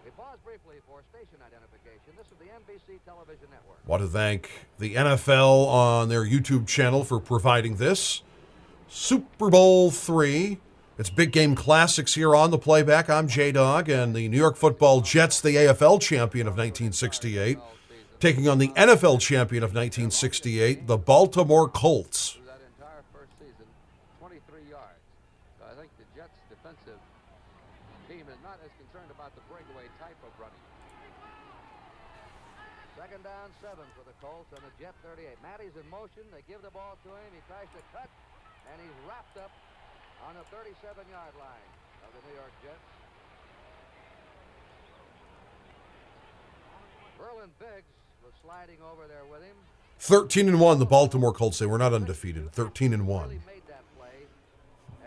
We pause briefly for station identification. This is the NBC television network. Want to thank the NFL on their YouTube channel for providing this. Super Bowl III. It's Big Game Classics here on the Playback. I'm Dawg, and the New York Football Jets, the AFL champion of 1968, taking on the NFL champion of 1968, the Baltimore Colts. Through that entire first season, 23 yards. So I think the Jets' defensive team is not as concerned about the breakaway type of running. Second down, 7 for the Colts on the Jet 38. Matty's in motion. They give the ball to him. He tries to cut, and he's wrapped up on the 37-yard line of the New York Jets. Verlin Biggs was sliding over there with him. 13-1, the Baltimore Colts. They were not undefeated. 13-1. Really made that play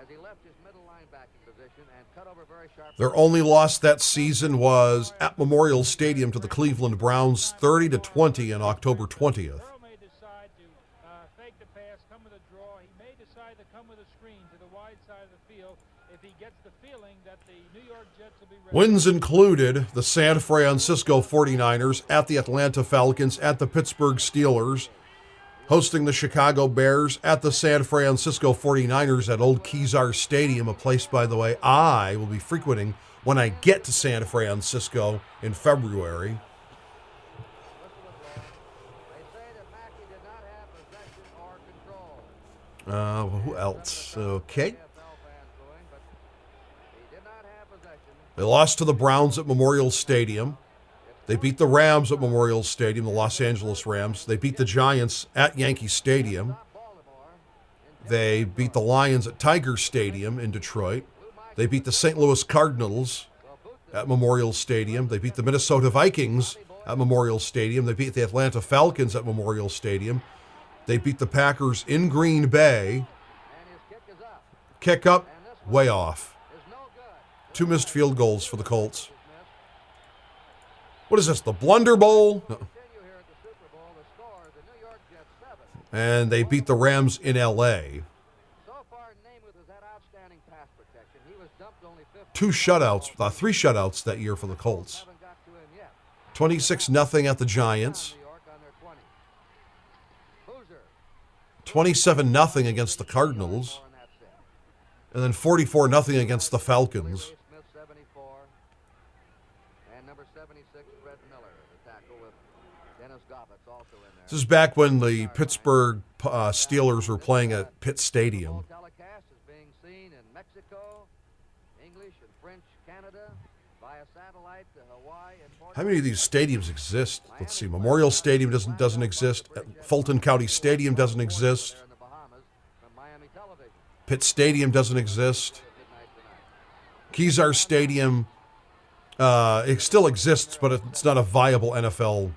as he left his middle linebacking position and cut over very sharp. Their only loss that season was at Memorial Stadium to the Cleveland Browns, 30-20 on October 20th. Earl may decide to fake the pass, come with a draw. He may decide to come with a screen to the wide side of the field if he gets the feeling that the New York Jets will be ready. Wins included the San Francisco 49ers, at the Atlanta Falcons, at the Pittsburgh Steelers, hosting the Chicago Bears, at the San Francisco 49ers at Old Kezar Stadium, a place, by the way, I will be frequenting when I get to San Francisco in February. They say that Mackey did not have possession or control. Who else? Okay. NFL fans going, but he did not have possession. They lost to the Browns at Memorial Stadium. They beat the Rams at Memorial Stadium, the Los Angeles Rams. They beat the Giants at Yankee Stadium. They beat the Lions at Tiger Stadium in Detroit. They beat the St. Louis Cardinals at Memorial Stadium. They beat the Minnesota Vikings at Memorial Stadium. They beat the Atlanta Falcons at Memorial Stadium. They beat the Packers in Green Bay. And his kick is up. Kick up, way off. Is no good. 2 missed field goals for the Colts. What is this, the Blunder Bowl? No. Continue here at the Super Bowl. The score, the New York Jets 7. And they beat the Rams in L.A. So far, Namath has had outstanding pass protection. He was dumped only 50. 3 shutouts that year for the Colts. Haven't got to him yet. 26-0 at the Giants. New York on their 20. Boozer. 27-0 against the Cardinals. And that's it. And then 44-0 against the Falcons. Smith 74. And number 76, Fred Miller, the tackle with Dennis Gobbets also in there. This is back when the Pittsburgh Steelers were playing at Pitt Stadium. Telecast is being seen in Mexico, English and French Canada, via satellite to Hawaii and Puerto How many of these stadiums exist? Let's see. Memorial Stadium doesn't exist. Fulton County Stadium doesn't exist. Rico in the Bahamas from Miami Television. Pitt Stadium doesn't exist. Midnight tonight. Kezar Stadium, it still exists, but it's not a viable NFL.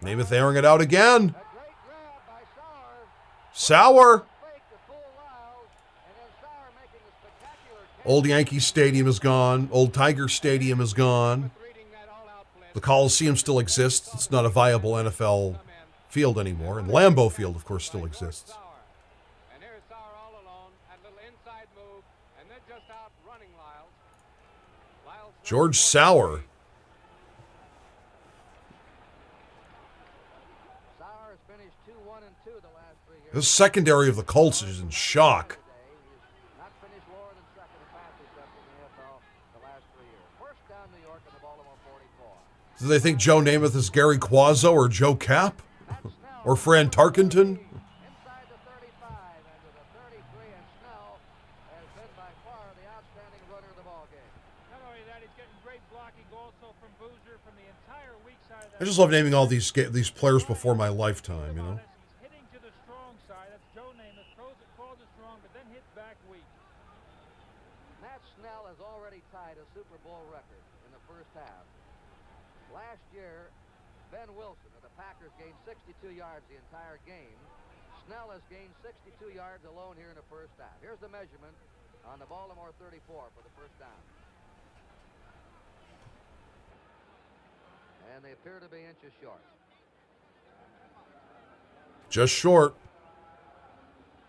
Namath, Namath airing it out again. a great grab by Sauer. Sauer. Fake to fool Lyles, and then Sauer making a spectacular catch. Old Yankee Stadium is gone. Old Tiger Stadium is gone. Reading that all-out blitz. The Coliseum still exists. It's not a viable NFL field anymore. And Lambeau Field, of course, still exists. Sauer. And here's Sauer all alone, and a little inside move, and then just out running Lyles. Lyles George Sauer. Sauer has finished 2-1-2 the last 3 years. The secondary of the Colts is in shock. Today, he's not finished lower than second in pass reception in the NFL the last 3 years. First down New York in the Baltimore 44. Do they think Joe Namath is Gary Quazzo or Joe Cap? That's Snell. Or Fran Tarkenton? Inside the 35 and to the 33, and Snell has been by far the outstanding runner of the ballgame. Not only that, he's getting great blocking also from Boozer from the entire weak side of that. I just love naming all these players before my lifetime, you know. Joe Namath throws it, calls it strong, but then hits back weak. Matt Snell has already tied a Super Bowl record in the first half. Last year, Ben Wilson of the Packers gained 62 yards the entire game. Snell has gained 62 yards alone here in the first half. Here's the measurement on the Baltimore 34 for the first down. And they appear to be inches short. Just short.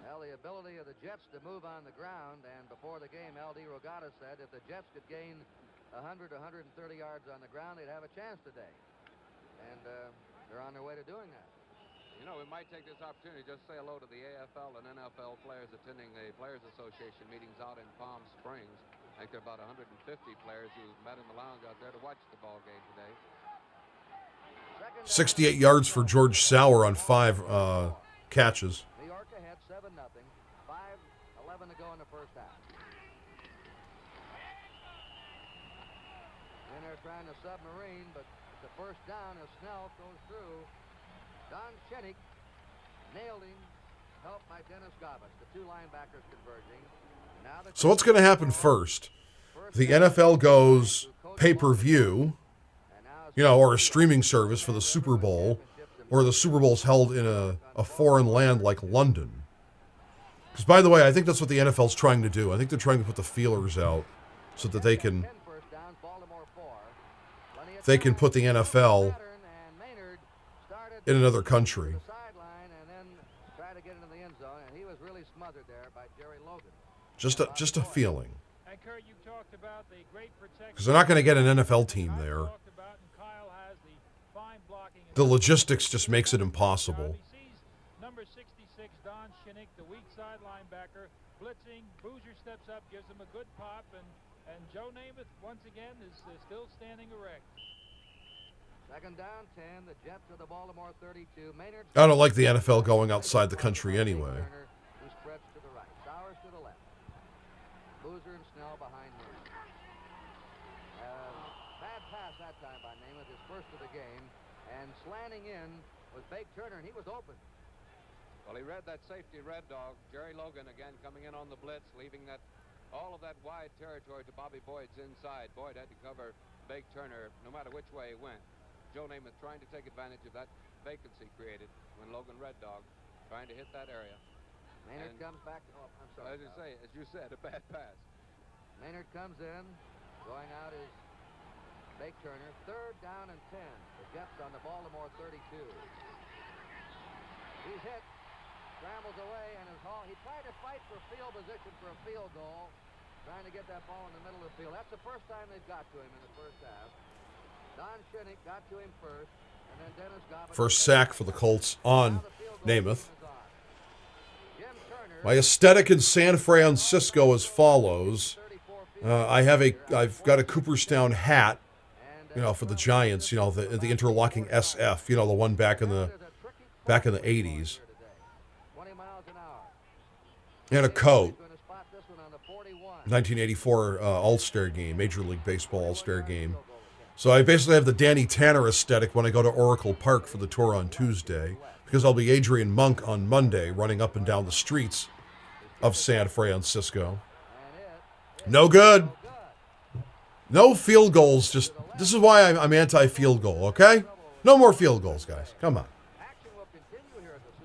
Well, the ability of the Jets to move on the ground, and before the game, L.D. Rogata said if the Jets could gain 100 to 130 yards on the ground, they'd have a chance today. And they're on their way to doing that. You know, we might take this opportunity to just say hello to the AFL and NFL players attending the Players Association meetings out in Palm Springs. I think there are about 150 players who met in the lounge out there to watch the ball game today. 68 yards for George Sauer on 5 catches. New York ahead 7-0. 5:11 to go in the first half. And they're trying to submarine, but the first down as Snell goes through. Don Shinnick nailed him, helped by Dennis Gobbett. The two linebackers converging. Now So what's going to happen first? The NFL goes pay-per-view, or a streaming service for the Super Bowl, or the Super Bowl's held in a foreign land like London. Because, by the way, I think that's what the NFL's trying to do. I think they're trying to put the feelers out so that they can put the NFL in another country. Just a feeling. Because they're not going to get an NFL team there. The logistics just makes it impossible. Number 66, Don Shinnick, the weak side linebacker, blitzing. Boozer steps up, gives him a good pop, and Joe Namath once again is still standing erect. Second down, 10. The Jets of the Baltimore 32. Maynard. I don't like the NFL going outside the country anyway. Who spreads to the right. Sowers to the left. Boozer and Snell behind Namath. Bad pass that time by Namath, his first of the game. And slanting in was Bake Turner, and he was open. Well, he read that safety Red Dog. Jerry Logan again coming in on the blitz, leaving all of that wide territory to Bobby Boyd's inside. Boyd had to cover Bake Turner no matter which way he went. Joe Namath trying to take advantage of that vacancy created when Logan Red Dog trying to hit that area. Maynard comes back. I'm sorry. As you said, a bad pass. Maynard comes in. Going out is Bake Turner. Third down and 10. The Jets on the Baltimore 32. He's hit. Scrambles away and he tried to fight for field position for a field goal. Trying to get that ball in the middle of the field. That's the first time they've got to him in the first half. Don Shinnick got to him first, and then Dennis Gobbett. First sack for the Colts on Namath. My aesthetic in San Francisco as follows. I've got a Cooperstown hat, for the Giants, the interlocking SF, the one back in the 80s. And a coat. 1984 All-Star game, Major League Baseball All-Star game. So I basically have the Danny Tanner aesthetic when I go to Oracle Park for the tour on Tuesday, because I'll be Adrian Monk on Monday running up and down the streets of San Francisco. No good. No field goals. This is why I'm anti-field goal, okay? No more field goals, guys. Come on.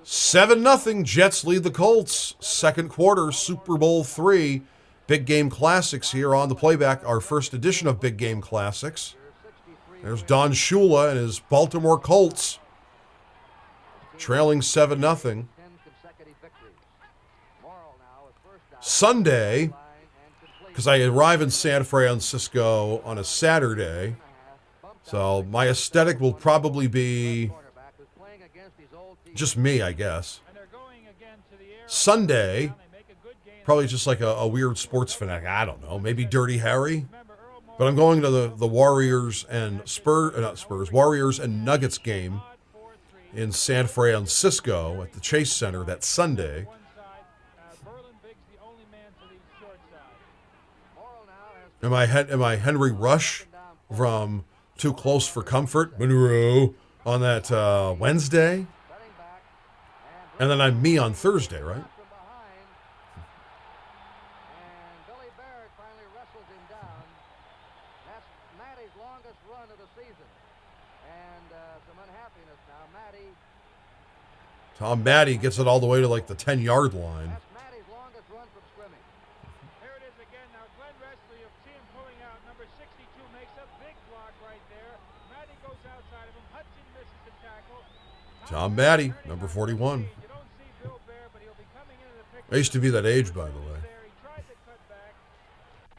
7-0, Jets lead the Colts. Second quarter, Super Bowl III. Big Game Classics here on the Playback, our first edition of Big Game Classics. There's Don Shula and his Baltimore Colts trailing 7-0. Sunday, because I arrive in San Francisco on a Saturday, so my aesthetic will probably be just me, I guess. Sunday, probably just like a weird sports fanatic. I don't know, maybe Dirty Harry. But I'm going to the Warriors and Warriors and Nuggets game in San Francisco at the Chase Center that Sunday. Am I Henry Rush from Too Close for Comfort, Monroe, on that Wednesday? And then I'm me on Thursday, right? From behind. And Billy Barrett finally wrestles him down. That's Matty's longest run of the season. And some unhappiness now. Tom Matty gets it all the way to like the 10-yard line. That's Matty's longest run from scrimmage. Here it is again. Now Glenn Wesley, you see him pulling out. Number 62 makes a big block right there. Matty goes outside of him. Hudson misses the tackle. Tom Matty, number 41. You don't see Bill Bear, but he'll be coming into the picture. I used to be that age, by the way. He tried to cut back.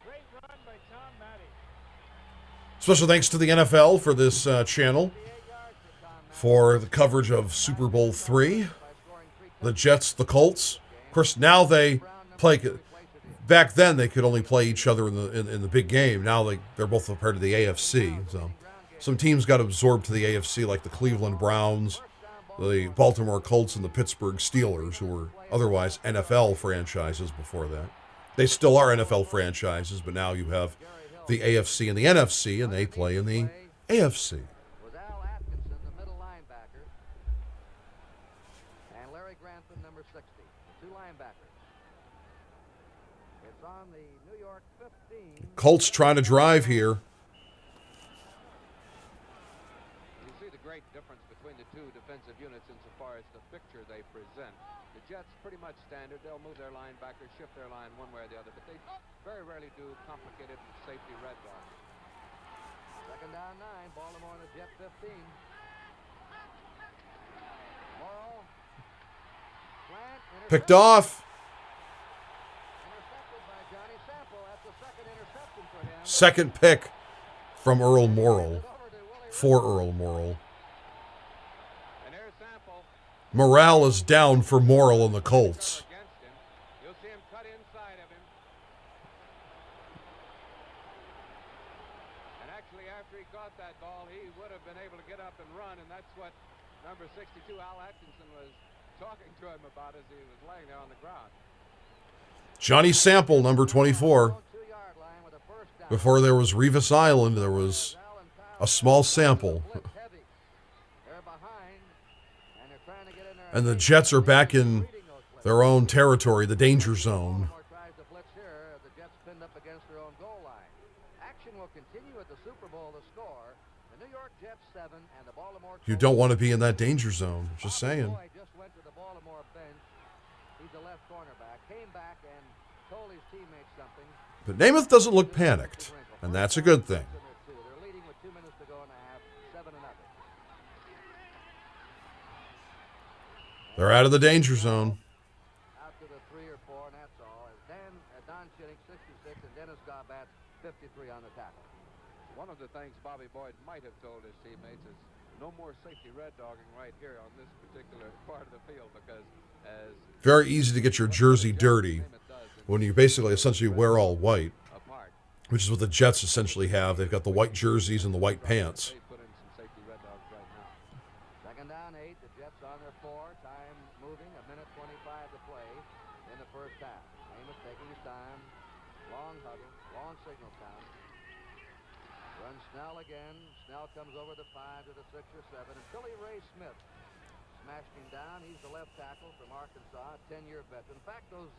Great run by Tom Matty. Special thanks to the NFL for this channel for the coverage of Super Bowl III. The Jets, the Colts. Of course, now they play. Back then, they could only play each other in the big game. Now they're both a part of the AFC. So some teams got absorbed to the AFC, like the Cleveland Browns, the Baltimore Colts, and the Pittsburgh Steelers, who were otherwise NFL franchises before that. They still are NFL franchises, but now you have the AFC and the NFC, and they play in the AFC. Was Al Atkinson, the middle linebacker. And Larry Grantham, number 60. The two linebackers. It's on the New York 15. Colts trying to drive here. You see the great difference between the two defensive units insofar as the picture they present. The Jets pretty much standard. They'll move their linebackers, shift their line one way or the other, but they very rarely do complicated safety red dog. Second down 9. Baltimore on the Jet 15. Morrow. Slant. Picked off. Intercepted by Johnny Sample. That's the second interception for him. Second pick from Earl Morrill. For Earl Morrill. And there's Sample. Morale is down for Morrill and the Colts. Against him. You'll see him cut inside of him. And actually, after he caught that ball, he would have been able to get up and run, and that's what number 62, Al Atkinson, was talking to him about as he was laying there on the ground. Johnny Sample, number 24. 2-yard line with a first down. Before there was Revis Island, there was a small sample. Blitz heavy. They're behind, and they're trying to get in there. And the Jets are back in their own territory, the danger zone. Baltimore tries to blitz here. The Jets pinned up against their own goal line. Action will continue at the Super Bowl. The score: the New York Jets 7 and the Baltimore. You don't want to be in that danger zone. Just saying. Boy just went to the Baltimore bench. He's a left cornerback. Came back and told his teammates something. But Namath doesn't look panicked, and that's a good thing. They're leading with 2 minutes to go in the half, 7-0. They're out of the danger zone. Out to the 3 or 4, and that's all. As Don Schilling, 66, and Dennis Gaubat, 53 on the tackle. One of the things Bobby Boyd might have told his teammates is no more safety red dogging right here on this particular part of the field, because as Very easy to get your jersey dirty when you basically essentially wear all white, apart, which is what the Jets essentially have. They've got the white jerseys and the white pants. they put in some safety red dogs right now. Second down 8. The Jets on their 4. Time moving. 1:25 to play in the first half. Namath taking his time. Long huddle. Long signal count. Runs Snell again. Snell comes over the 5 to the 6 or 7. And Billy Ray Smith smashed him down. He's the left tackle from Arkansas, 10-year veteran. In fact, there's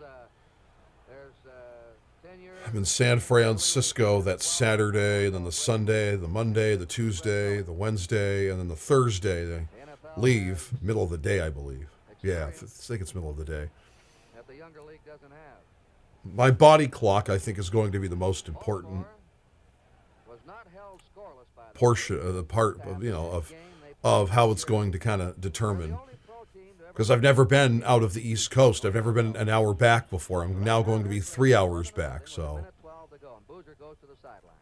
10-year. I'm in San Francisco that Saturday, then the Sunday, the Monday, the Tuesday, the Wednesday, and then the Thursday. They leave middle of the day, I believe. Yeah, I think it's middle of the day. That the younger league doesn't have. My body clock, I think, is going to be the most important Was not held scoreless by the portion of the part of how it's going to kind of determine. Because I've never been out of the East Coast. I've never been an hour back before. I'm now going to be 3 hours back. So 12 to go, and Boozer goes to the sideline.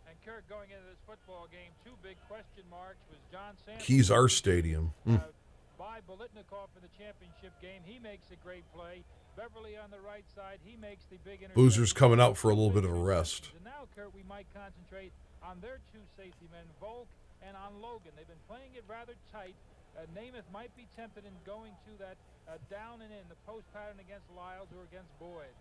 And Kirk, going into this football game, 2 big question marks was John Sanders. Keys our stadium. By Bolitnikoff in the championship game. He makes a great play. Beverly on the right side. He makes the big interception. Boozer's coming out for a little bit of a rest. And now, Kurt, we might concentrate on their 2 safety men, Volk and on Logan. They've been playing it rather tight. Namath might be tempted in going to that down and in, the post pattern against Lyles or against Boyd.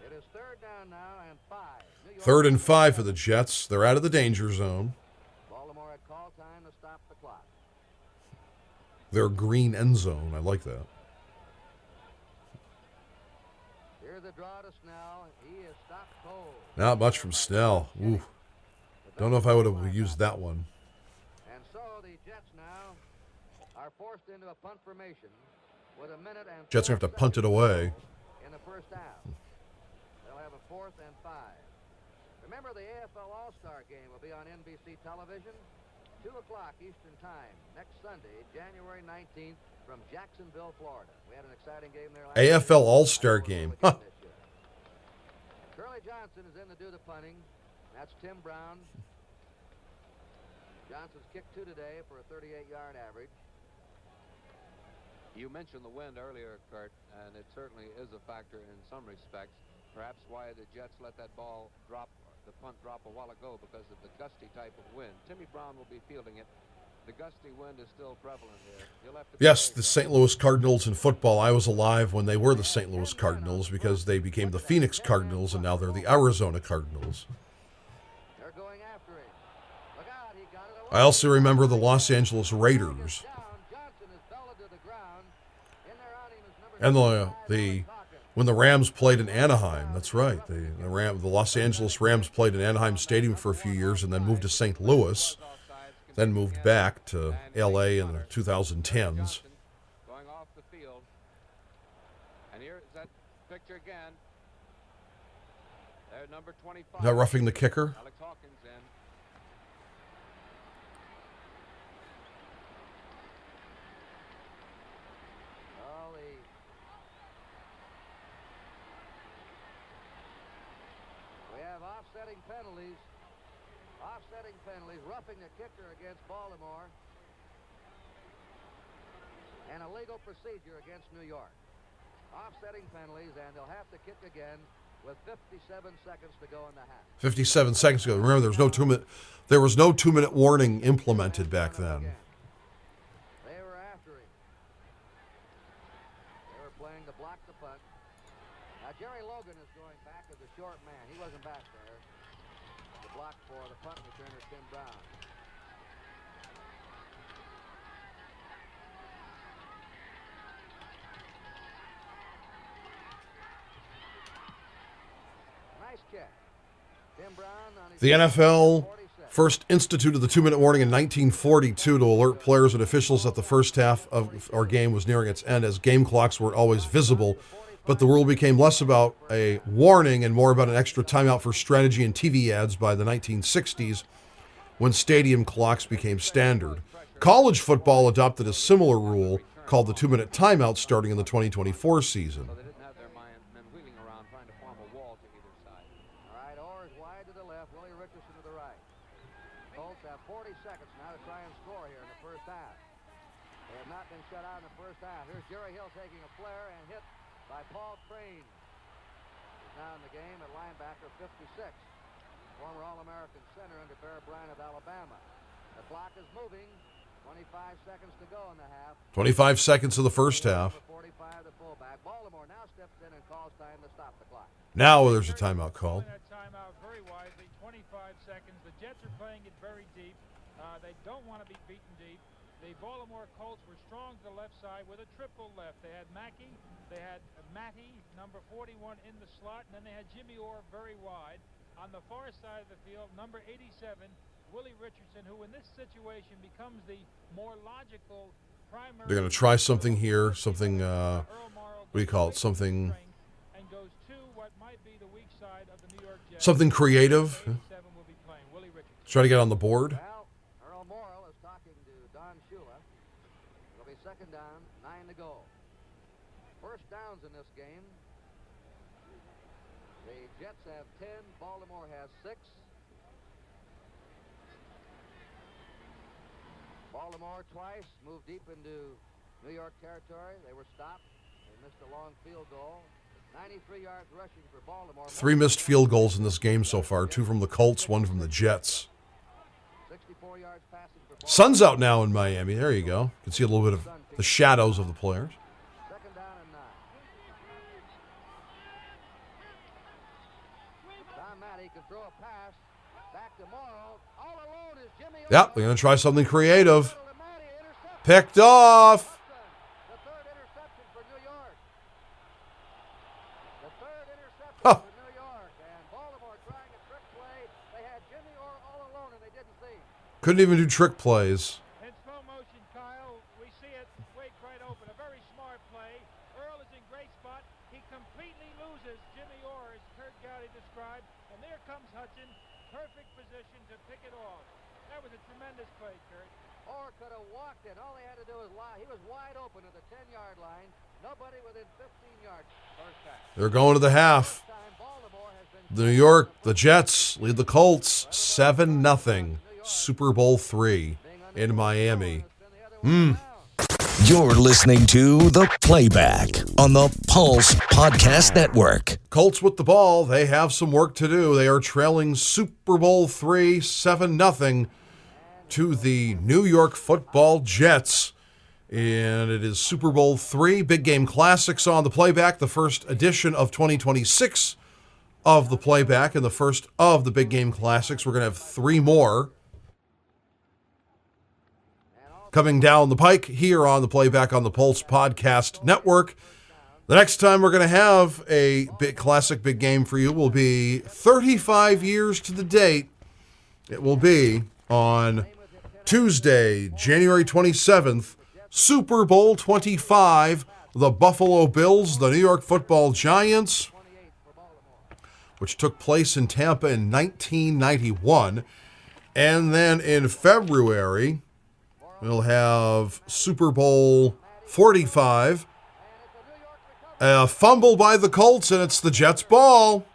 It is third down now and 5. New York 3rd and 5 for the Jets. They're out of the danger zone. Baltimore at call time to stop the clock. Their green end zone. I like that. Here's the draw to Snell. He is stopped cold. Not much from Snell. Ooh. Don't know if I would have used that one. And so the Jets now are forced into a punt formation with a minute and Jets are going to have to punt it away. in the first half. They'll have a 4th and 5. Remember, the AFL All-Star game will be on NBC television, 2 o'clock Eastern Time, next Sunday, January 19th, from Jacksonville, Florida. We had an exciting game there last AFL night. All-Star game. Huh. Curly Johnson is in to do the punting. That's Tim Brown. Johnson's kicked 2 today for a 38-yard average. You mentioned the wind earlier, Kurt, and it certainly is a factor in some respects. Perhaps why the Jets let that ball drop, the punt drop a while ago, because of the gusty type of wind. Timmy Brown will be fielding it. The gusty wind is still prevalent here. You'll have to Yes, the St. Louis Cardinals in football. I was alive when they were the St. Louis Cardinals because they became the Phoenix Cardinals, and now they're the Arizona Cardinals. They're going after him. Look out, he got it away. I also remember the Los Angeles Raiders. Down. Johnson is belted to the ground. In there on him is number And the when the Rams played in Anaheim, that's right. The Los Angeles Rams played in Anaheim Stadium for a few years and then moved to St. Louis, then moved back to L.A. in the 2010s. going off the field. And here's that picture again. There, number 25. Is that roughing the kicker? Alex Hawkins in. We have offsetting penalties. Offsetting penalties, roughing the kicker against Baltimore, and a legal procedure against New York. Offsetting penalties, and they'll have to kick again with 57 seconds to go in the half. 57 seconds ago. Remember, there was no 2-minute warning implemented back then. They were after him. They were playing to block the punt. Now Jerry Logan is going back as a short man. He wasn't back there. The block for the punt returner, Tim Brown. Nice catch. Tim Brown on his The NFL 46. first instituted the 2-minute warning in 1942 to alert players and officials that the first half of our game was nearing its end, as game clocks weren't always visible. But the rule became less about a warning and more about an extra timeout for strategy and TV ads by the 1960s, when stadium clocks became standard. College football adopted a similar rule called the 2-minute timeout starting in the 2024 season. So they didn't have their men wheeling around trying to form a wall to either side. All right, Orr is wide to the left, Willie Richardson to the right. Colts have 40 seconds now to try and score here in the first half. They have not been shut out in the first half. Here's Jerry Hill taking a flare and hit by Paul Crane. He's now in the game at linebacker 56. Former All-American center under Bear Bryant of Alabama. The clock is moving. 25 seconds to go in the half. 25 seconds of the first half. 45 the fullback. Baltimore now steps in and calls time to stop the clock. Now there's a timeout called. That timeout very wisely. 25 seconds. The Jets are playing it very deep. They don't want to be beaten deep. The Baltimore Colts were strong to the left side with a triple left. They had Mackey, they had Matty, number 41 in the slot, and then they had Jimmy Orr very wide. On the far side of the field, number 87, Willie Richardson, who in this situation becomes the more logical primary. They're going to try something here, something, what do you call it, something, And goes to what might be the weak side of the New York Jets. something creative. 87 will be playing. Willie Richardson. Try to get on the board. Well, Earl Morrill is talking to Don Shula. It'll be second down, 9 to go. First downs in this game. The Jets have 10, Baltimore has 6. Baltimore twice moved deep into New York territory. They were stopped. They missed a long field goal. 93 yards rushing for Baltimore. 3 missed field goals in this game so far. 2 from the Colts, 1 from the Jets. 64 yards passing for Baltimore. Sun's out now in Miami. There you go. You can see a little bit of the shadows of the players. Second down and 9. Tom Matty can throw a pass. Back to Morrow. All alone is Jimmy. Yep, they're going to try something creative. To Matty, intercepted. Picked off. The third interception for New York. The third interception Huh. for New York. And Baltimore trying a trick play. They had Jimmy Orr all alone and they didn't see him. Couldn't even do trick plays. In slow motion, Kyle, we see it. Wake right open. A very smart play. Earl is in great spot. He completely loses Jimmy Orr, as Kurt Gowdy described. And there comes Hudson. Perfect position to pick it off. That was a tremendous play, Kurt. Orr could have walked it. All he had to do was lie. He was wide open at the 10-yard line. Nobody within 15 yards. First time. They're going to the half. Baltimore has been New York, the Jets lead the Colts 7-0. Super Bowl III in Miami. You're listening to The Playback on the Pulse Podcast Network. Colts with the ball. They have some work to do. They are trailing Super Bowl III 7-0 to the New York Football Jets. And it is Super Bowl III, Big Game Classics on the Playback, the first edition of 2026 of the Playback, and the first of the Big Game Classics. We're going to have three more coming down the pike here on the Playback on the Pulse Podcast Network. The next time we're going to have a big classic big game for you will be 35 years to the date. It will be on Tuesday, January 27th, Super Bowl 25, the Buffalo Bills, the New York Football Giants, which took place in Tampa in 1991. And then in February, we'll have Super Bowl 45, a fumble by the Colts, and it's the Jets' ball.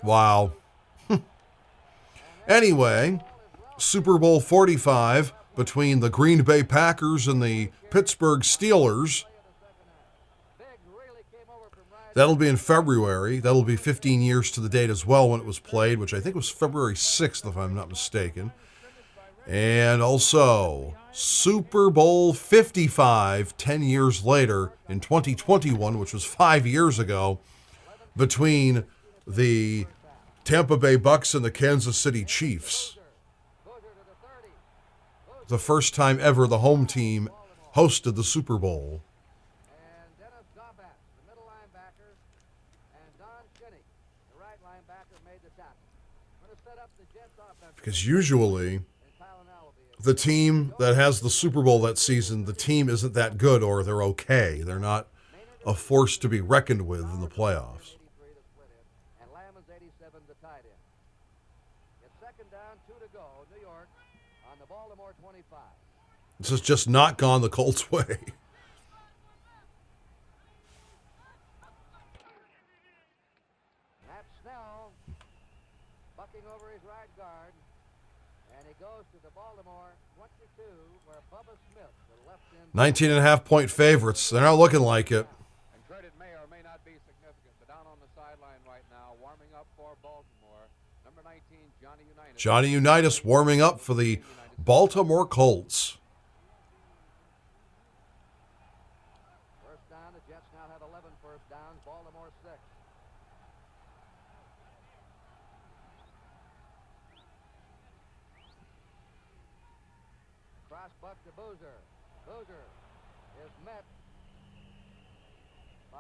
Wow. Anyway, Super Bowl 45 between the Green Bay Packers and the Pittsburgh Steelers. That'll be in February. That'll be 15 years to the date as well when it was played, which I think was February 6th, if I'm not mistaken. And also, Super Bowl 55, 10 years later in 2021, which was 5 years ago, between the Tampa Bay Bucks and the Kansas City Chiefs. The first time ever the home team hosted the Super Bowl. And Dennis Gaubat, the middle linebacker, and Don Shinnick, the right linebacker, made the tackle. I'm going to set up the Jets offense. Because usually the team that has the Super Bowl that season, the team isn't that good or they're okay. They're not a force to be reckoned with in the playoffs. And Lamb is 87, the tight end. It's second down, 2 to go. New York on the Baltimore 25. This has just not gone the Colts' way. Matt Snell bucking over his right guard. And he goes to the Baltimore 22, where Bubba Smith, the left end. 19.5-point favorites. They're not looking like it. And credit may or may not be significant, but down on the sideline right now, warming up for Baltimore, number 19, Johnny Unitas. Johnny Unitas warming up for the Baltimore Colts. First down, the Jets now have 11 first downs, Baltimore 6. Cross buck to Boozer. Boozer is met by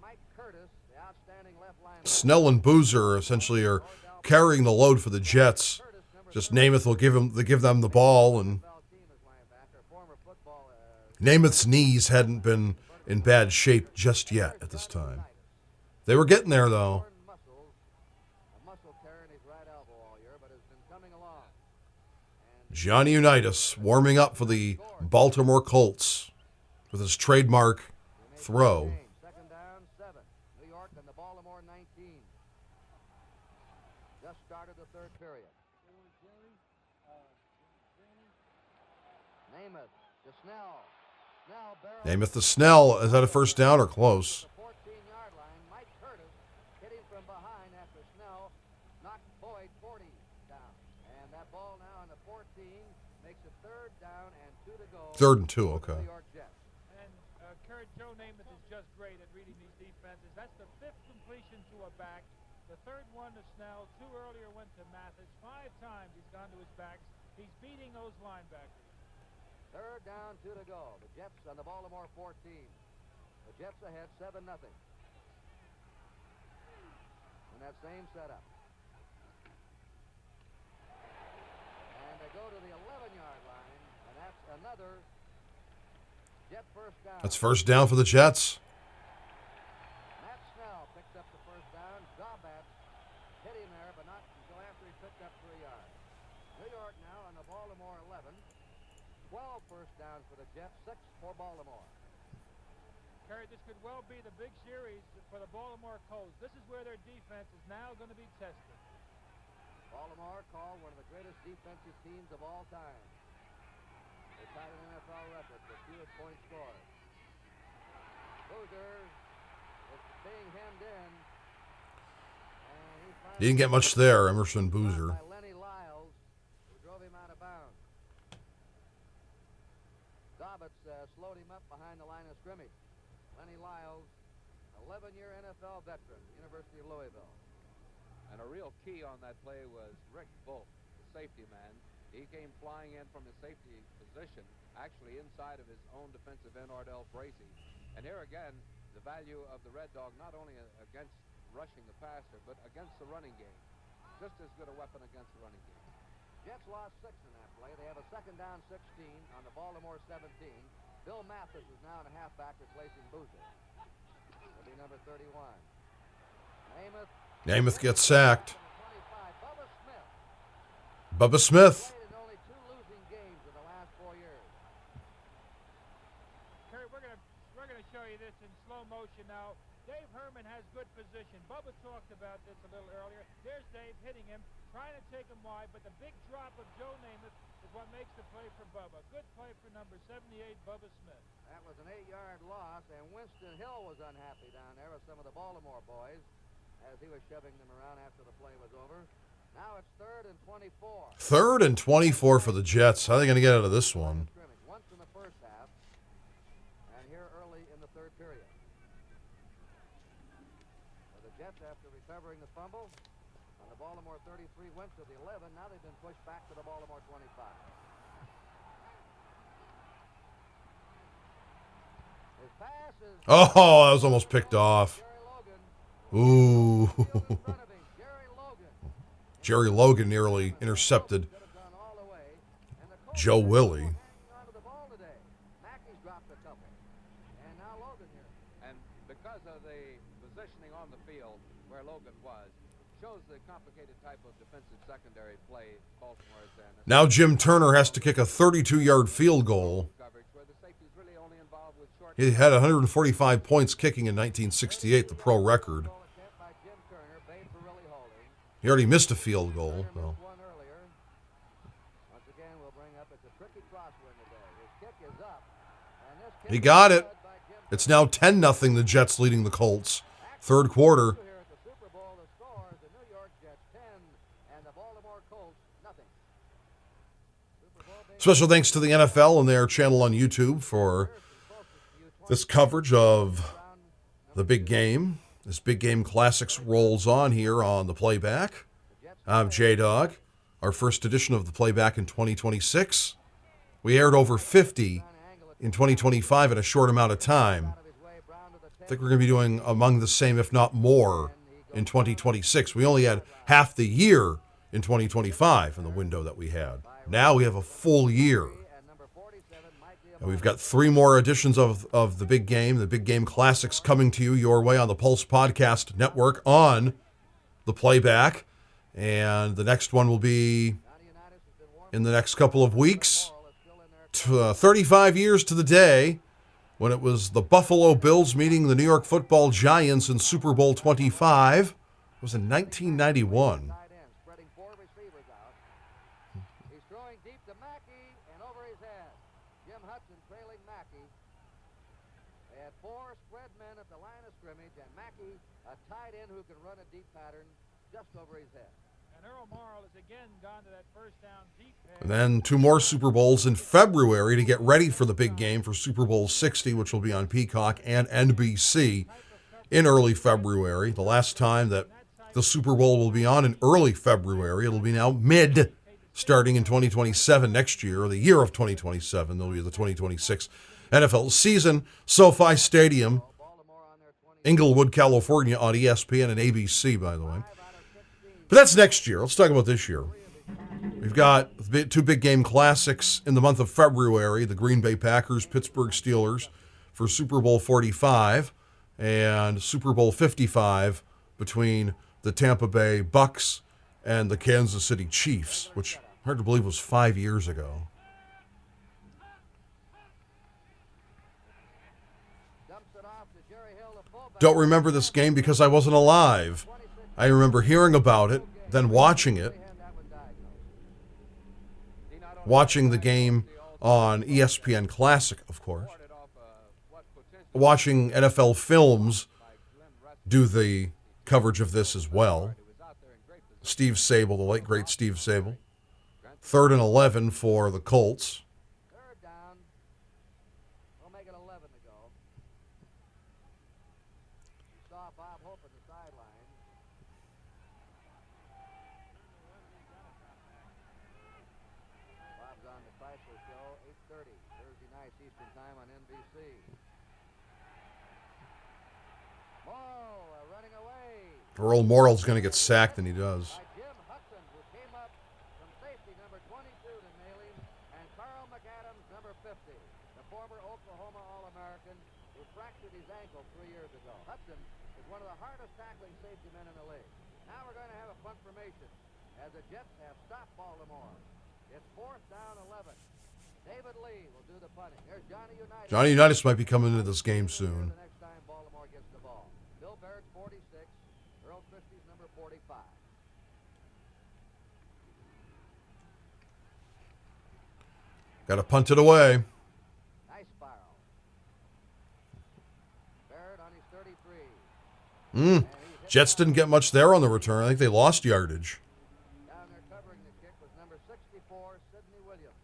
Mike Curtis, the outstanding left linebacker. Snell and Boozer essentially are carrying the load for the Jets. Just Namath will give them the ball, and Namath's knees hadn't been in bad shape just yet at this time. They were getting there, though. A muscle tear in his right elbow all year, but has been coming along. Johnny Unitas warming up for the Baltimore Colts with his trademark throw. Second down, 7. New York and the Baltimore 19. Just started the third period. Namath to Snell. Snell barrels Namath to Snell. Is that a first down or close? the 14-yard line. Mike Curtis hitting from behind after Snell knocked Boyd 40 down. And that ball now on the 14 makes it third down and 2 to go. 3rd and 2, okay. New York Jets. And Kurt, Joe Namath is just great at reading these defenses. That's the 5th completion to a back. The 3rd one to Snell. 2 earlier went to Mathis. 5 times he's gone to his backs. He's beating those linebackers. Third down, 2 to go. The Jets on the Baltimore 14. The Jets ahead 7-0. In that same setup. And they go to the 11-yard line, and that's another Jet first down. That's first down for the Jets. Matt Snell picks up the first down. Gobat hit him there, but not until after he picked up 3 yards. New York now on the Baltimore 11. 12 first downs for the Jets, 6 for Baltimore. Kerry, this could well be the big series for the Baltimore Colts. This is where their defense is now going to be tested. Baltimore called one of the greatest defensive teams of all time. They tied an NFL record for fewest points scored. Boozer is being hemmed in. And He didn't get much there, Emerson Boozer. By Lenny Lyles, who drove him out of bounds. Dobbins slowed him up behind the line of scrimmage. Lenny Lyles, 11-year NFL veteran, University of Louisville. And a real key on that play was Rick Volk, the safety man. He came flying in from his safety position, actually inside of his own defensive end, Ardell Bracey. And here again, the value of the Red Dog, not only against rushing the passer, but against the running game. Just as good a weapon against the running game. Jets lost 6 in that play. They have a second down 16 on the Baltimore 17. Bill Mathis is now in a halfback replacing Boozer. Will be number 31. Namath gets sacked. 25. Bubba Smith. Played in only 2 losing games in the last 4 years. Kerry, we're gonna show you this in slow motion now. Dave Herman has good position. Bubba talked about this a little earlier. There's Dave hitting him, trying to take him wide, but the big drop of Joe Namath is what makes the play for Bubba. Good play for number 78, Bubba Smith. That was an 8-yard loss, and Winston Hill was unhappy down there with some of the Baltimore boys as he was shoving them around after the play was over. Now it's 3rd and 24. 3rd and 24 for the Jets. How are they going to get out of this one? Once in the first half, and here early in the 3rd period. So the Jets, after recovering the fumble, on the Baltimore 33 went to the 11. Now they've been pushed back to the Baltimore 25. His pass is Oh, that was almost picked off. Ooh. Jerry Logan nearly intercepted Joe Willie. And because of the positioning on the field where Logan was, shows the complicated type of defensive secondary play Baltimore is in. Now Jim Turner has to kick a 32-yard field goal. He had 145 points kicking in 1968, the pro record. He already missed a field goal. So. He got it. It's now 10-0, the Jets leading the Colts. 3rd quarter. Special thanks to the NFL and their channel on YouTube for this coverage of the big game. This big game classics rolls on here on the Playback. I'm Dawg. Our first edition of the Playback in 2026. We aired over 50 in 2025 in a short amount of time. I think we're going to be doing among the same, if not more, in 2026. We only had half the year in 2025 in the window that we had. Now we have a full year. And we've got 3 more editions of the big game classics coming to you your way on the Pulse Podcast Network on the Playback. And the next one will be in the next couple of weeks. 35 years to the day when it was the Buffalo Bills meeting the New York Football Giants in Super Bowl 25. It was in 1991. Who can run a deep pattern just over his head. And Earl Morrall has again gone to that first down deep pass. And then 2 more Super Bowls in February to get ready for the big game for Super Bowl 60, which will be on Peacock and NBC in early February. The last time that the Super Bowl will be on in early February. It'll be now mid starting in 2027 next year, or the year of 2027. There'll be the 2026 NFL season. SoFi Stadium, Inglewood, California, on ESPN and ABC, by the way. But that's next year. Let's talk about this year. We've got two big game classics in the month of February, the Green Bay Packers, Pittsburgh Steelers for Super Bowl 45, and Super Bowl 55 between the Tampa Bay Bucks and the Kansas City Chiefs, which hard to believe was 5 years ago. Don't remember this game because I wasn't alive. I remember hearing about it, then watching it. Watching the game on ESPN Classic, of course. Watching NFL Films do the coverage of this as well. Steve Sable, the late great Steve Sable. 3rd and 11 for the Colts. Third down. We'll make it 11 to go. Saw Bob Hope at the sideline. Bob's on the Chrysler Show, 8:30, Thursday night Eastern Time on NBC. Morrill running away. Earl Morrill's going to get sacked, and he does. By Jim Hudson, who came up from safety number 22 to nail him, and Carl McAdams, number 50, the former Oklahoma All-American who fractured his ankle 3 years ago. Hudson is one of the hardest tackling safety men in the league. Now we're going to have a punt formation as the Jets have stopped Baltimore. It's 4th down 11. David Lee will do the punting. There's Johnny Unitas. Johnny Unitas might be coming into this game soon. The next time Baltimore gets the ball. Bill Barrett, 46. Earl Christie's number 45. Got to punt it away. Nice spiral. Barrett on his 33. Jets didn't get much there on the return. I think they lost yardage. Down there covering the kick was number 64, Sidney Williams.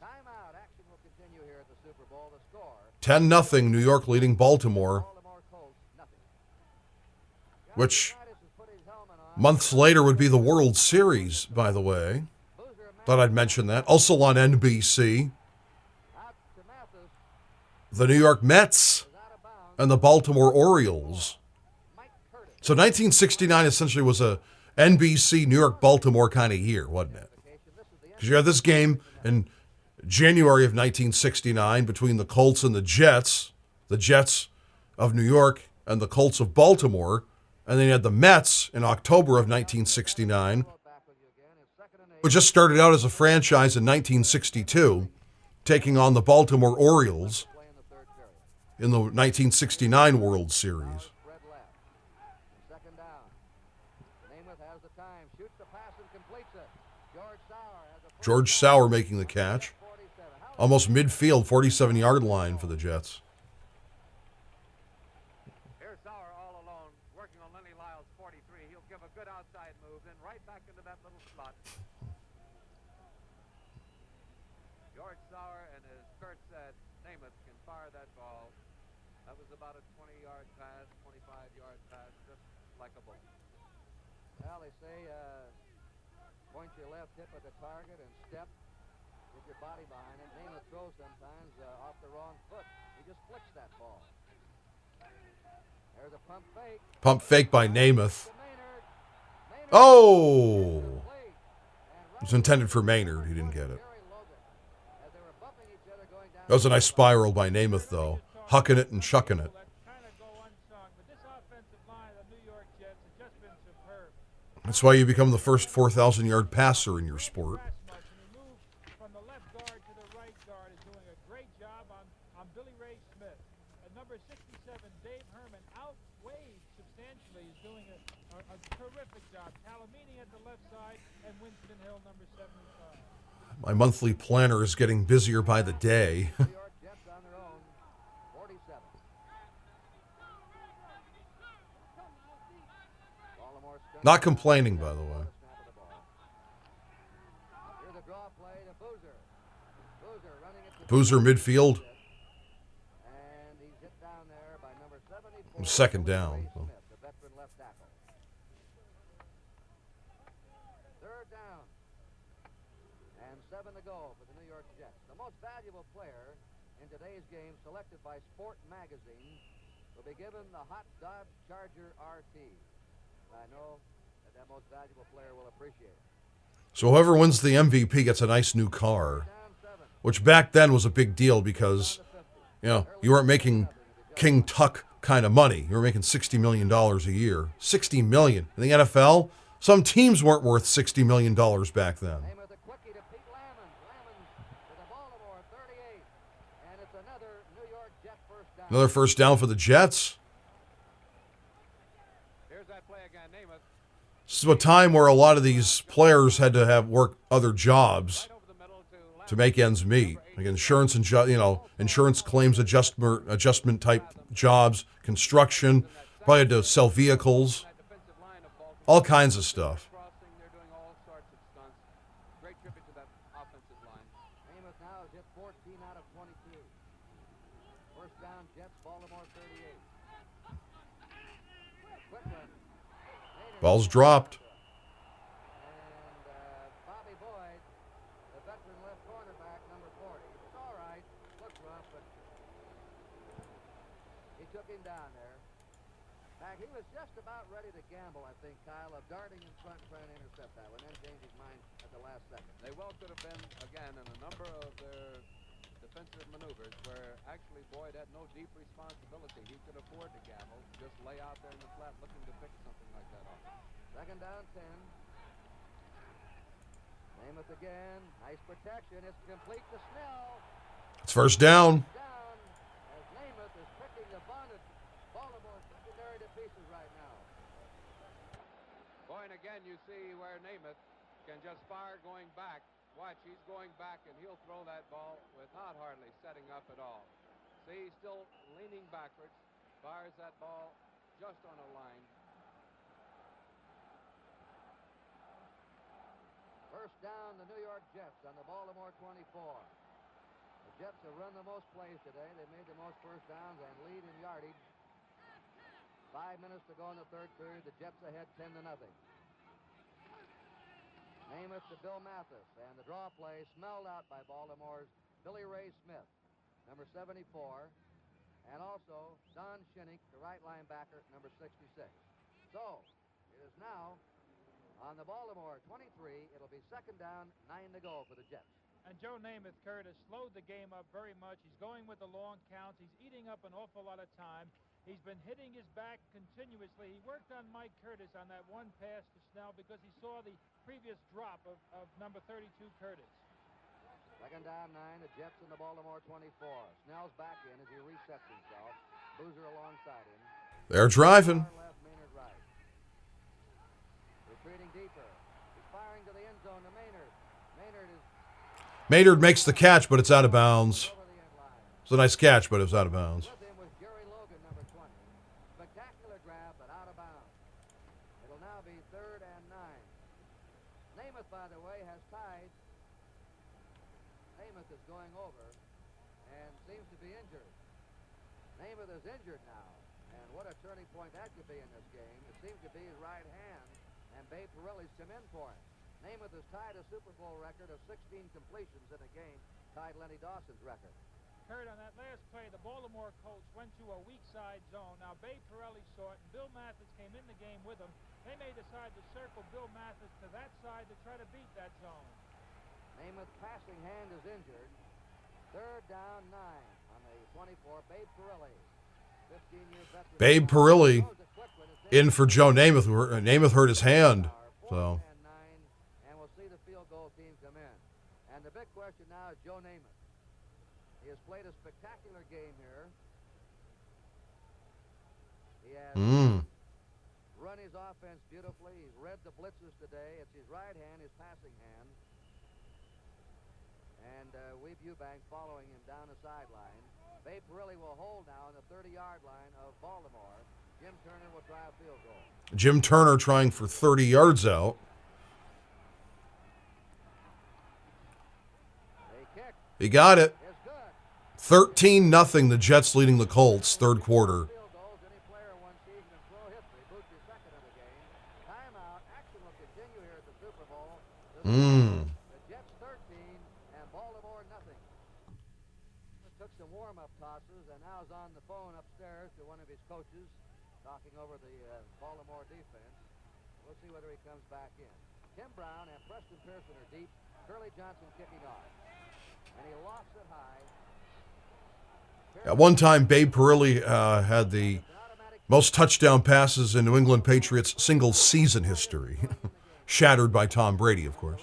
Timeout. Action will continue here at the Super Bowl. The score, 10-0, New York leading Baltimore, Baltimore Colts, nothing. which Unitas has put his helmet on. months later would be the World Series, by the way. Thought I'd mention that. Also on NBC, Out to Mathis. the New York Mets Is out of bounds. and the Baltimore Orioles. Mike Curtis. So 1969 essentially was a NBC New York Baltimore kind of year, wasn't it? This is the Because you had this game in January of 1969 between the Colts and the Jets of New York and the Colts of Baltimore, and then you had the Mets in October of 1969, back with you again. It's 2nd and 8. which just started out as a franchise in 1962, taking on the Baltimore Orioles Play in the third period. in the 1969 World Series. Red left. 2nd down. Namath has the time. Shoots the pass and completes it. George Sauer has a George Sauer making the catch. 47. How Almost midfield, 47-yard line for the Jets. Here's Sauer all alone, working on Lenny Lyles, 43. He'll give a good outside move, then right back into that little slot. George Sauer, and as Kurt said, Namath can fire that ball. That was about a 20-yard pass, 25-yard pass, just like a bullet. Well, they say point your left hip at the target and step with your body behind it. Namath throws sometimes off the wrong foot. He just flicks that ball. There's a pump fake. Pump fake by Namath. To Maynard. Maynard Oh! complete. It was intended for Maynard. He didn't get it. Jerry Logan. As they were bumping each other going down. That was a nice spiral by Namath, though. Hucking it and chucking it. That kind of go unsung, but this offensive line of the New York Jets has just been superb. That's why you become the first 4,000-yard passer in your sport. Pass much, and he moved from the left guard to the right guard, is doing a great job on Billy Ray Smith. At number 67, Dave Herman, outweighed substantially, is doing a terrific job. Talamini at the left side, and Winston Hill, number 75. My monthly planner is getting busier by the day. New York Jets on their own. 47. Baltimore stunned. Not complaining, by the way. Snap of the ball. Here's a draw play to Boozer. Boozer running it to Boozer midfield. and he's hit down there by number 74. Second down. Ray Smith, the veteran left tackle. Third down. 7 to go for the New York Jets. The most valuable player in today's game, selected by Sport Magazine, will be given the hot Dodge Charger RT. I know that most valuable player will appreciate it. So whoever wins the MVP gets a nice new car, which back then was a big deal because, you weren't making King Tuck kind of money. You were making $60 million a year. $60 million. In the NFL, some teams weren't worth $60 million back then. Another first down for the Jets. This is a time where a lot of these players had to have work other jobs to make ends meet, like insurance and insurance claims adjustment type jobs, construction. Probably had to sell vehicles, all kinds of stuff. Ball's dropped. And Bobby Boyd, the veteran left cornerback, number 40. It's all right. Looks rough, but he took him down there. He was just about ready to gamble, I think, Kyle, of darting in front and trying to intercept that one, then changed his mind at the last second. They well could have been, again, in a number of their defensive maneuvers where actually Boyd had no deep responsibility. He could afford to gamble, just lay out there in the flat looking to pick something like that off. Second down, 10. Namath again. Nice protection. It's complete to Snell. It's first down. Down as Namath is picking the Baltimore secondary to pieces right now. Boy, and again, you see where Namath can just fire going back. Watch, he's going back, and he'll throw that ball without hardly setting up at all. See, he's still leaning backwards, fires that ball just on a line. First down, the New York Jets on the Baltimore 24. The Jets have run the most plays today. They made the most first downs and lead in yardage. 5 minutes to go in the third period. The Jets ahead 10-0. Namath to Bill Mathis, and the draw play smelled out by Baltimore's Billy Ray Smith, number 74, and also Don Shinnick, the right linebacker, number 66. So, it is now on the Baltimore 23. It'll be second down, 9 to go for the Jets. And Joe Namath, Curtis, slowed the game up very much. He's going with the long counts. He's eating up an awful lot of time. He's been hitting his back continuously. He worked on Mike Curtis on that one pass to Snell because he saw the previous drop of number 32, Curtis. Second down, 9. The Jets in the Baltimore 24. Snell's back in as he resets himself. Boozer alongside him. They're driving. Left, Maynard right. Retreating deeper. He's firing to the end zone to Maynard. Maynard makes the catch, but it's out of bounds. It's a nice catch, but it was out of bounds. With him was Jerry Logan, number 20. Spectacular grab, but out of bounds. It'll now be third and 9. Namath, by the way, has tied. Namath is going over and seems to be injured. Namath is injured now, and what a turning point that could be in this game. It seems to be his right hand, and Babe Pirelli's come in for him. Namath has tied a Super Bowl record of 16 completions in a game, tied Lenny Dawson's record. Kurt, on that last play, the Baltimore Colts went to a weak side zone. Now, Babe Pirelli saw it, and Bill Mathis came in the game with him. They may decide to circle Bill Mathis to that side to try to beat that zone. Namath's passing hand is injured. Third down, 9 on the 24. Babe Pirelli, 15-year veteran. Babe Pirelli in for Joe Namath. Namath hurt his hand. So. And we'll see the field goal team come in. And the big question now is Joe Namath. He has played a spectacular game here. He has run his offense beautifully. He's read the blitzes today. It's his right hand, his passing hand. And Weeb Eubank following him down the sideline. Babe Pirelli will hold now on the 30-yard line of Baltimore. Jim Turner will try a field goal. Jim Turner trying for 30 yards out. He got it. 13-0, the Jets leading the Colts, third quarter. The Jets 13, phone upstairs to one of his coaches, talking over the Baltimore defense. We'll see whether he comes back in. Tim Brown and Preston Pearson are deep. Curly Johnson kicking off. And he lofts it high. At one time, Babe Parilli had the most touchdown passes in New England Patriots single season history. Shattered by Tom Brady, of course.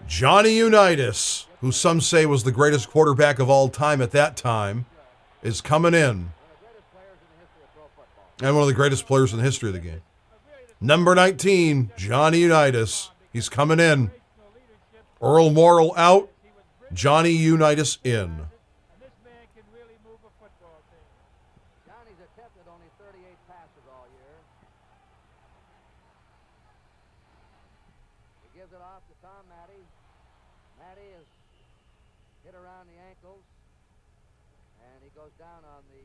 Johnny Unitas, who some say was the greatest quarterback of all time at that time, is coming in. And one of the greatest players in the history of the game. Number 19, Johnny Unitas. He's coming in. Earl Morrall out. Johnny Unitas in. This man can really move a football team. Johnny's attempted only 38 passes all year. He gives it off to Tom Matty. Matty is hit around the ankles. And he goes down on the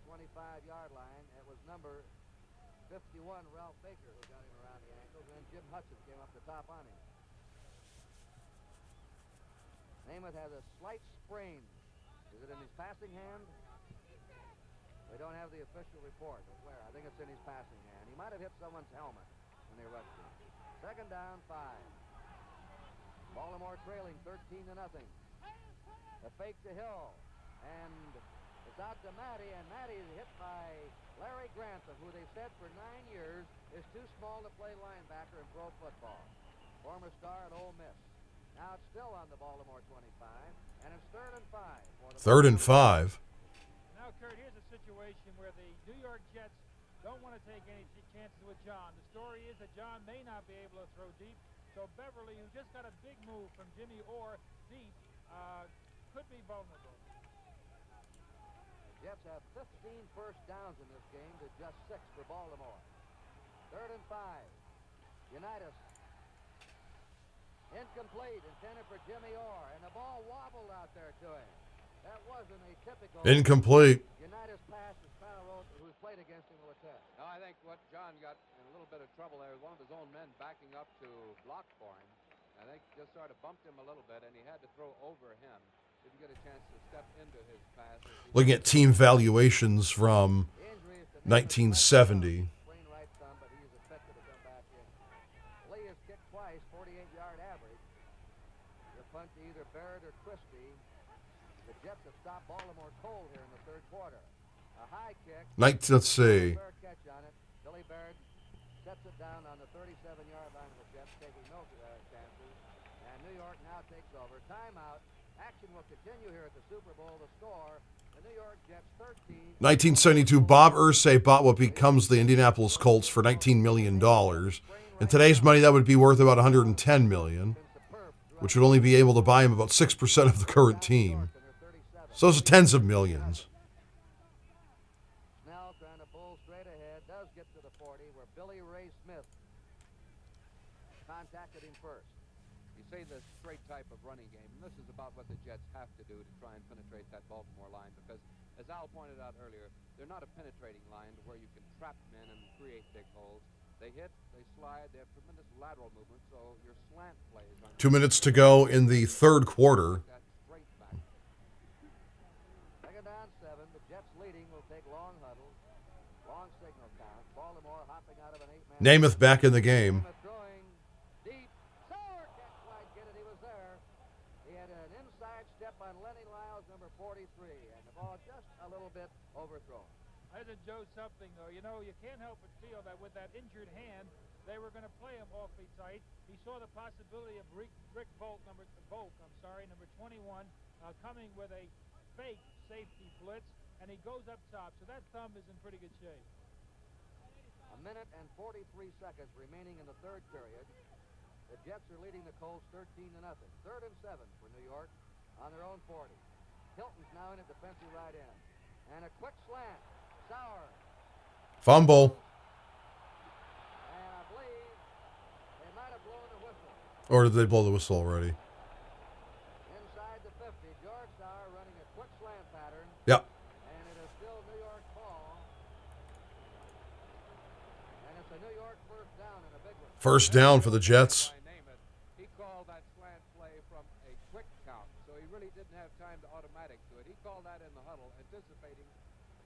25-yard line. It was number 51, Ralph Baker, who got him around the ankles. And then Jim Hudson came up the top on him. Namath has a slight sprain. Is it in his passing hand? We don't have the official report. But where? I think it's in his passing hand. He might have hit someone's helmet when they rushed him. Second down, 5. Baltimore trailing 13-0. The fake to Hill. And it's out to Matty, and Matty is hit by Larry Grantham, who they said for 9 years is too small to play linebacker in pro football. Former star at Ole Miss. Now it's still on the Baltimore 25, and it's 3rd and 5. 3rd and 5. Now, Kurt, here's a situation where the New York Jets don't want to take any chances with John. The story is that John may not be able to throw deep, so Beverly, who just got a big move from Jimmy Orr deep, could be vulnerable. The Jets have 15 first downs in this game to just 6 for Baltimore. 3rd and 5. Unitas. Incomplete, intended for Jimmy Orr, and the ball wobbled out there to him. That wasn't a typical Incomplete. Unitas pass as Farrell, who's played against him, will attest. Now, I think what John got in a little bit of trouble there was one of his own men backing up to block for him. I think just sort of bumped him a little bit, and he had to throw over him. Didn't get a chance to step into his pass. Looking at team valuations from 1970. Right thumb, but he is expected to come back in. Lee has kicked twice, 48-yard average. The punt to either Barrett or Christie. The Jets have stopped Baltimore cold here in the 3rd quarter. A high kick. Let's see. Barrett catch on it. Billy Barrett sets it down on the 37-yard line of the Jets, taking no chances. And New York now takes over. Timeout. Action will continue here at the Super Bowl. The score, the New York Jets 13. 1972, Bob Irsay bought what becomes the Indianapolis Colts for $19 million. In today's money, that would be worth about $110 million, which would only be able to buy him about 6% of the current team. So those are tens of millions. Snell trying to pull straight ahead. Does get to the 40 where Billy Ray Smith contacted him first. You say the straight type of running game, and this is about what the Jets have to do to try and penetrate that Baltimore line, because, as Al pointed out earlier, they're not a penetrating line where you can trap men and create big holes. They hit, they slide, they have tremendous lateral movement, so your slant plays on 2 minutes to go in the 3rd quarter. that straight back. Second down 7. The Jets leading will take long huddle. Long signal count. Baltimore hopping out of an 8-man. Namath back in the game. Namath throwing deep. Sauer can't quite get it. He was there. He had an inside step on Lenny Lyles, number 43, and the ball just a little bit overthrown. Isn't Joe something, though? You know, you can't help but feel that with that injured hand, they were going to play him awfully tight. He saw the possibility of Rick Bolt, number 21, coming with a fake safety blitz, and he goes up top. So that thumb is in pretty good shape. A minute and 43 seconds remaining in the 3rd period. The Jets are leading the Colts 13-0. 3rd and 7 for New York on their own 40. Hilton's now in at defensive right end. And a quick slant. Sauer. Fumble. And I believe they might have blown the whistle. Or did they blow the whistle already? Inside the 50, George Sauer running a quick slant pattern. Yep. And it is still New York ball. And it's a New York first down and a big one. First down for the Jets. He called that slant play from a quick count, so he really didn't have time to automatic to it. He called that in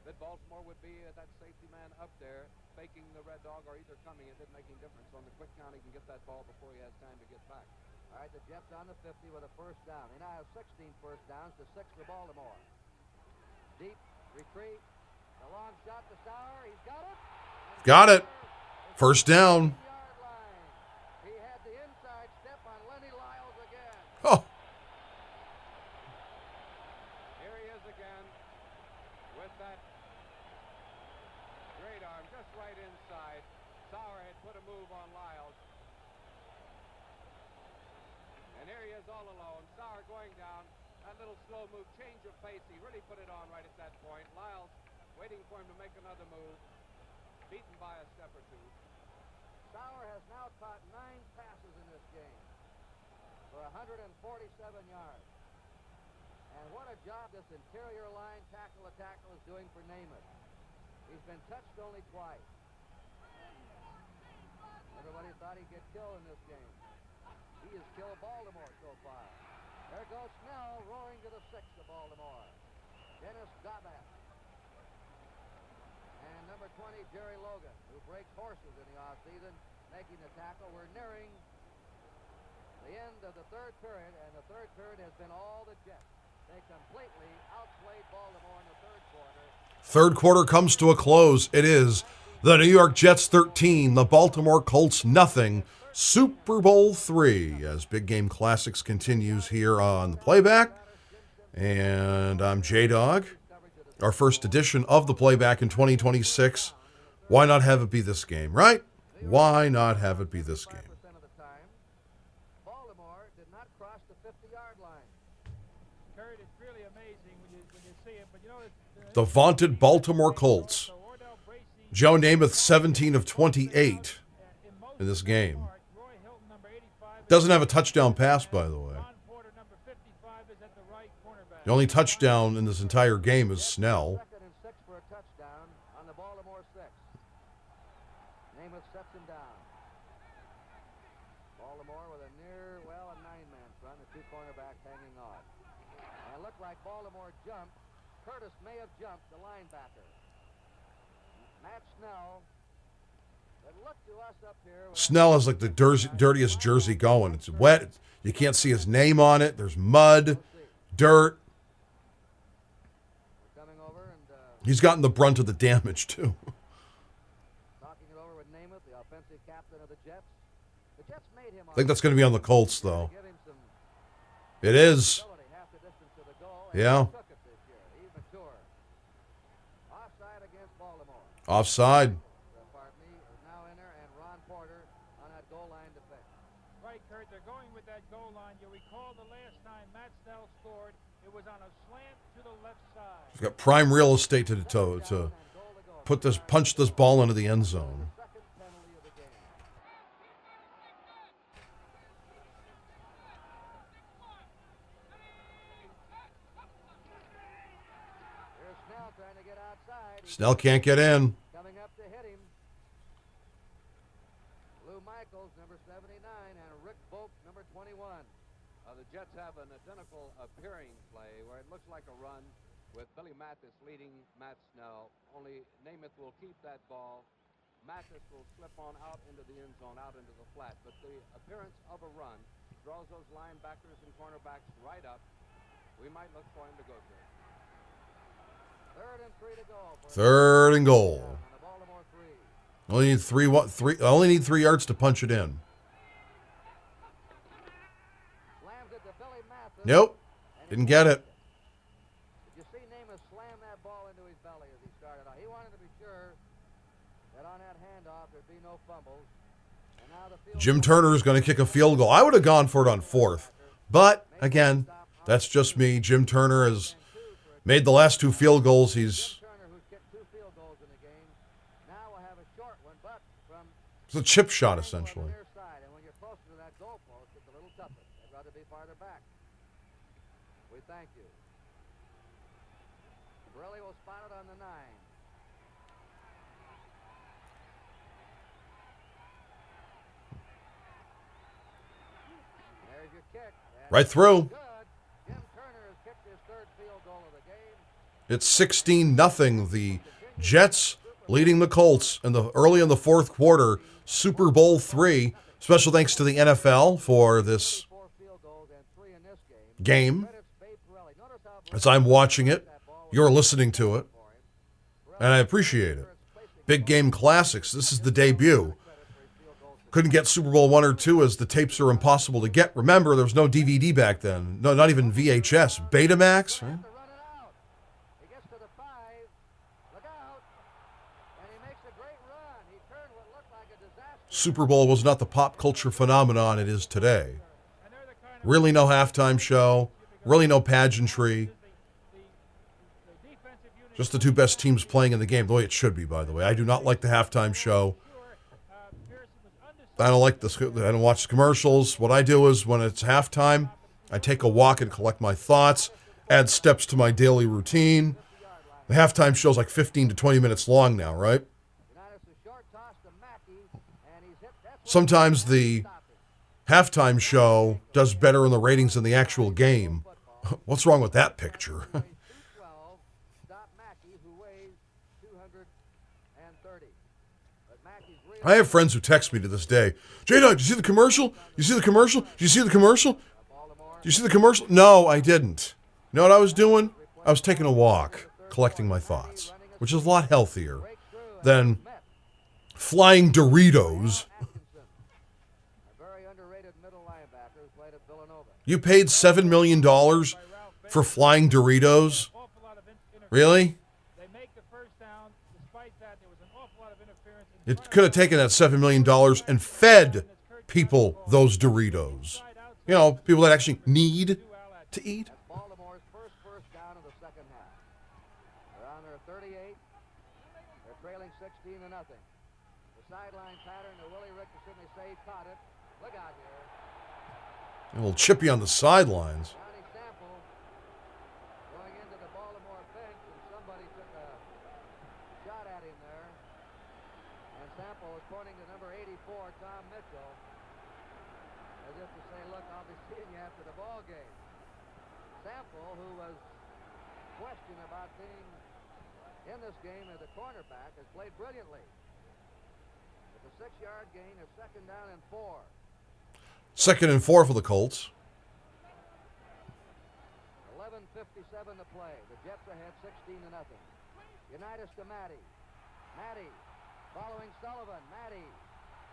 that Baltimore would be that safety man up there faking the Red Dog or either coming. It didn't make any difference. On the quick count, he can get that ball before he has time to get back. All right, the Jets on the 50 with a first down. They now have 16 first downs to 6 for Baltimore. Deep retreat. The long shot to Sauer. He's got it. Got it. First down. Yard line. He had the inside step on Lenny Lyles again. Oh, Here he is again with that great arm just right inside. Sauer had put a move on Lyles. And here he is all alone. Sauer going down. That little slow move, change of pace. He really put it on right at that point. Lyles waiting for him to make another move. Beaten by a step or two. Sauer has now caught 9 passes in this game for 147 yards. And what a job this interior line tackle is doing for Namath. He's been touched only twice. Everybody thought he'd get killed in this game. He has killed Baltimore so far. There goes Snell roaring to the 6 of Baltimore. Dennis Gobbat. And number 20, Jerry Logan, who breaks horses in the offseason, making the tackle. We're nearing the end of the third period, and the third period has been all the Jets. They completely outplayed Baltimore in the third quarter. third quarter comes to a close. It is the New York Jets 13, the Baltimore Colts nothing. Super Bowl III, as Big Game Classics continues here on the Playback. And I'm Dawg. Our first edition of the Playback in 2026. Why not have it be this game, right? Why not have it be this game? 5% of the time, Baltimore did not cross the 50-yard line. Kurt, it's really amazing when you see it, but you know The vaunted Baltimore Colts. Joe Namath, 17 of 28 in this game. Doesn't have a touchdown pass, by the way. The only touchdown in this entire game is Snell. 2nd and 6 for a touchdown on the Baltimore 6. Namath sets him down. Baltimore with a near, a 9-man front, the 2 cornerbacks hanging on. And it looked like Baltimore jumped. Curtis may have jumped the linebacker. Matt Snell. It looked to us up here. Snell is like the dirtiest jersey going. It's wet. You can't see his name on it. There's mud, dirt. Coming over and He's gotten the brunt of the damage, too. talking it over with Namath, the offensive captain of the Jets. The Jets made him I think that's going to be on the Colts, though. give him some It is. ability, half the distance to the goal. And Yeah. he took it this year. He's mature. Offside against Baltimore. Offside. Pardon me, is now in there, and Ron Porter on that goal line defense. Right, Kurt, they're going with that goal line. You recall the last time Matt Snell scored, it was on a slant to the left side. He's got prime real estate to punch this ball into the end zone. Second penalty of the game. Here's Snell trying to get outside. He's Snell can't get in. coming up to hit him. Lou Michaels, number 79, and Rick Volk, number 21. The Jets have an identical appearing play where it looks like a run with Billy Mathis leading Matt Snell. Only Namath will keep that ball. Mathis will slip on out into the end zone, out into the flat. But the appearance of a run draws those linebackers and cornerbacks right up. We might look for him to go to it. 3rd and 3 to go. Third and goal. On the Baltimore 3. Only need 3 yards to punch it in. Slams it to Billy Mathis. Nope. Didn't get it. Did you see Namath slam that ball into his belly as he started out? He wanted to be sure that on that handoff there'd be no fumbles. And now the field Jim Turner is going to kick a field goal. I would have gone for it on 4th. But, again, that's just me. Jim Turner has made the last 2 field goals. He's Turner, who's kicked 2 field goals in the game, now will have a short one, but from it's a chip shot, on the essentially. near side. And when you're closer to that goal post, it's a little tougher. I'd rather be farther back. We thank you. Borelli will spot it on the 9. There's your kick. And Right through. good. Jim Turner has kicked his 3rd field goal of the game. It's 16-0. The Jets leading the Colts early in the fourth quarter, Super Bowl III. Special thanks to the NFL for this game. As I'm watching it, you're listening to it, and I appreciate it. Big game classics. This is the debut. Couldn't get Super Bowl I or II as the tapes are impossible to get. Remember, there was no DVD back then. No, not even VHS. Betamax? Right? Super Bowl was not the pop culture phenomenon it is today. Really no halftime show. Really no pageantry. Just the two best teams playing in the game, the way it should be, by the way. I do not like the halftime show. I don't like this. I don't watch the commercials. What I do is when it's halftime, I take a walk and collect my thoughts, add steps to my daily routine. The halftime show's like 15 to 20 minutes long now, right? Sometimes the halftime show does better in the ratings than the actual game. What's wrong with that picture? I have friends who text me to this day. J-Dog, did you see the commercial? You see the commercial? Did you see the commercial? Did you see the commercial? No, I didn't. You know what I was doing? I was taking a walk, collecting my thoughts, which is a lot healthier than flying Doritos. You paid $7 million for flying Doritos? Really? It could have taken that $7 million and fed people those Doritos. You know, people that actually need to eat. Baltimore's first down of the second half. They're on their 38. They're trailing 16-0. The sideline pattern to Willie Richardson. They say he caught it. Look out here. A little chippy on the sidelines. Johnny Sample going into the Baltimore bench, and somebody took a shot at him there. And Sample was pointing to number 84, Tom Mitchell, as if to say, look, I'll be seeing you after the ball game. Sample, who was questioned about being in this game as a cornerback, has played brilliantly. With a 6-yard gain, a second down and 4. 2nd and 4 for the Colts. 11:57 to play. The Jets ahead 16-0. Unitas to Matty. Matty following Sullivan.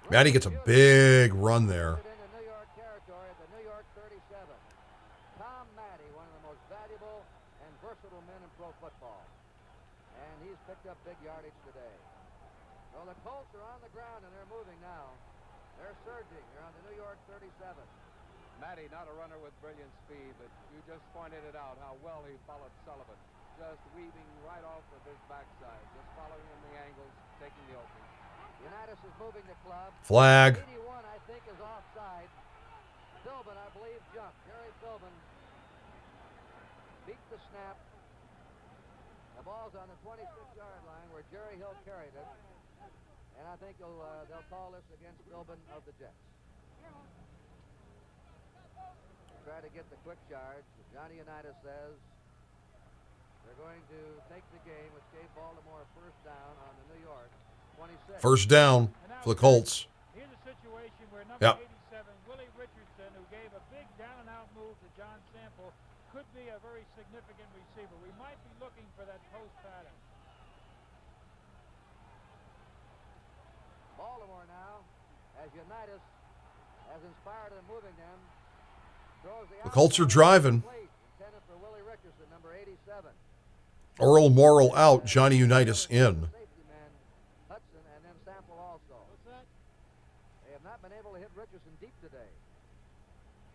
Matty gets a big run there. Into New York territory at the New York 37. Tom Matty, one of the most valuable and versatile men in pro football. And he's picked up big yardage today. So the Colts are on the ground and they're moving now. They're surging. They're on the New York 37. Matty, not a runner with brilliant speed, but you just pointed it out how well he followed Sullivan. Just weaving right off of his backside, just following him the angles, taking the opening. Unitas is moving the club. Flag. 81, I think, is offside. Philbin, I believe, jumped. Jerry Philbin beat the snap. The ball's on the 26-yard line where Jerry Hill carried it. And I think they'll call this against Philbin of the Jets. Try to get the quick charge. Johnny Unitas says they're going to take the game, which gave Baltimore a first down on the New York 26. First down for the Colts. Here's a situation where number 87, Willie Richardson, who gave a big down-and-out move to John Sample, could be a very significant receiver. We might be looking for that post pattern. Baltimore now, as Unitas has inspired and moving them, throws The Colts are driving. Intended for Willie Richardson, number 87. Earl Morrill out, Johnny Unitas in. Safety man Hudson, and then Sample also. What's that? They have not been able to hit Richardson deep today.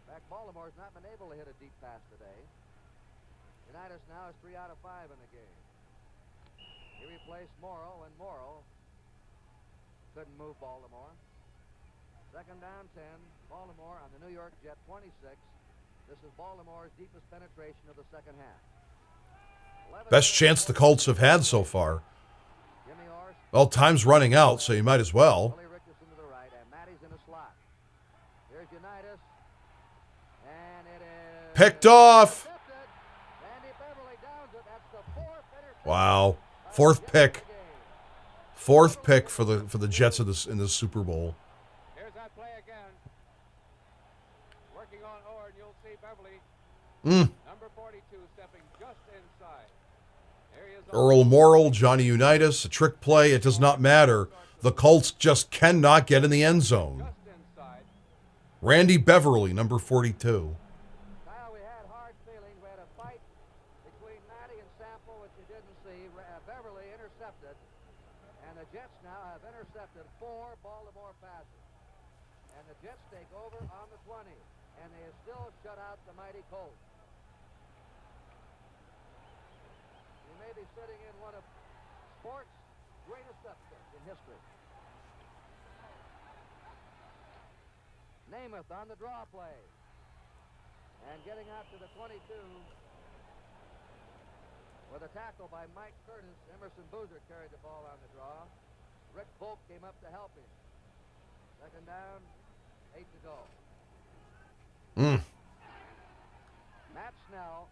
In fact, Baltimore's not been able to hit a deep pass today. Unitas now is 3 out of 5 in the game. He replaced Morrill, and Morrill couldn't move Baltimore. Second down 10. Baltimore on the New York Jet 26. This is Baltimore's deepest penetration of the second half. Best chance the Colts have had so far. Jimmy Orr, Well, time's running out, so you might as well. Willie Richardson to the right, and Matty's in the slot. Here's Unitas, and it is Picked off. intercepted. Andy Beverly downs it. That's the 4th Wow. Fourth pick. Fourth pick for the Jets in this Super Bowl. Here's that play again. Working on Orr, and you'll see Beverly. Number 42 stepping just inside. There he is. Earl Morrill, Johnny Unitas, a trick play. It does not matter. The Colts just cannot get in the end zone. Just inside. Randy Beverly, number 42. Kyle, we had hard feelings. We had a fight between Matty and Sample, which you didn't see. Beverly intercepted, and the Jets now have intercepted 4 Baltimore passes. And the Jets take over on the 20, and they have still shut out the mighty Colts. You may be sitting in one of sports' greatest upsets in history. Namath on the draw play. And getting out to the 22 with a tackle by Mike Curtis. Emerson Boozer carried the ball on the draw. Rick Volk came up to help him. Second down, 8 to go. Matt Snell,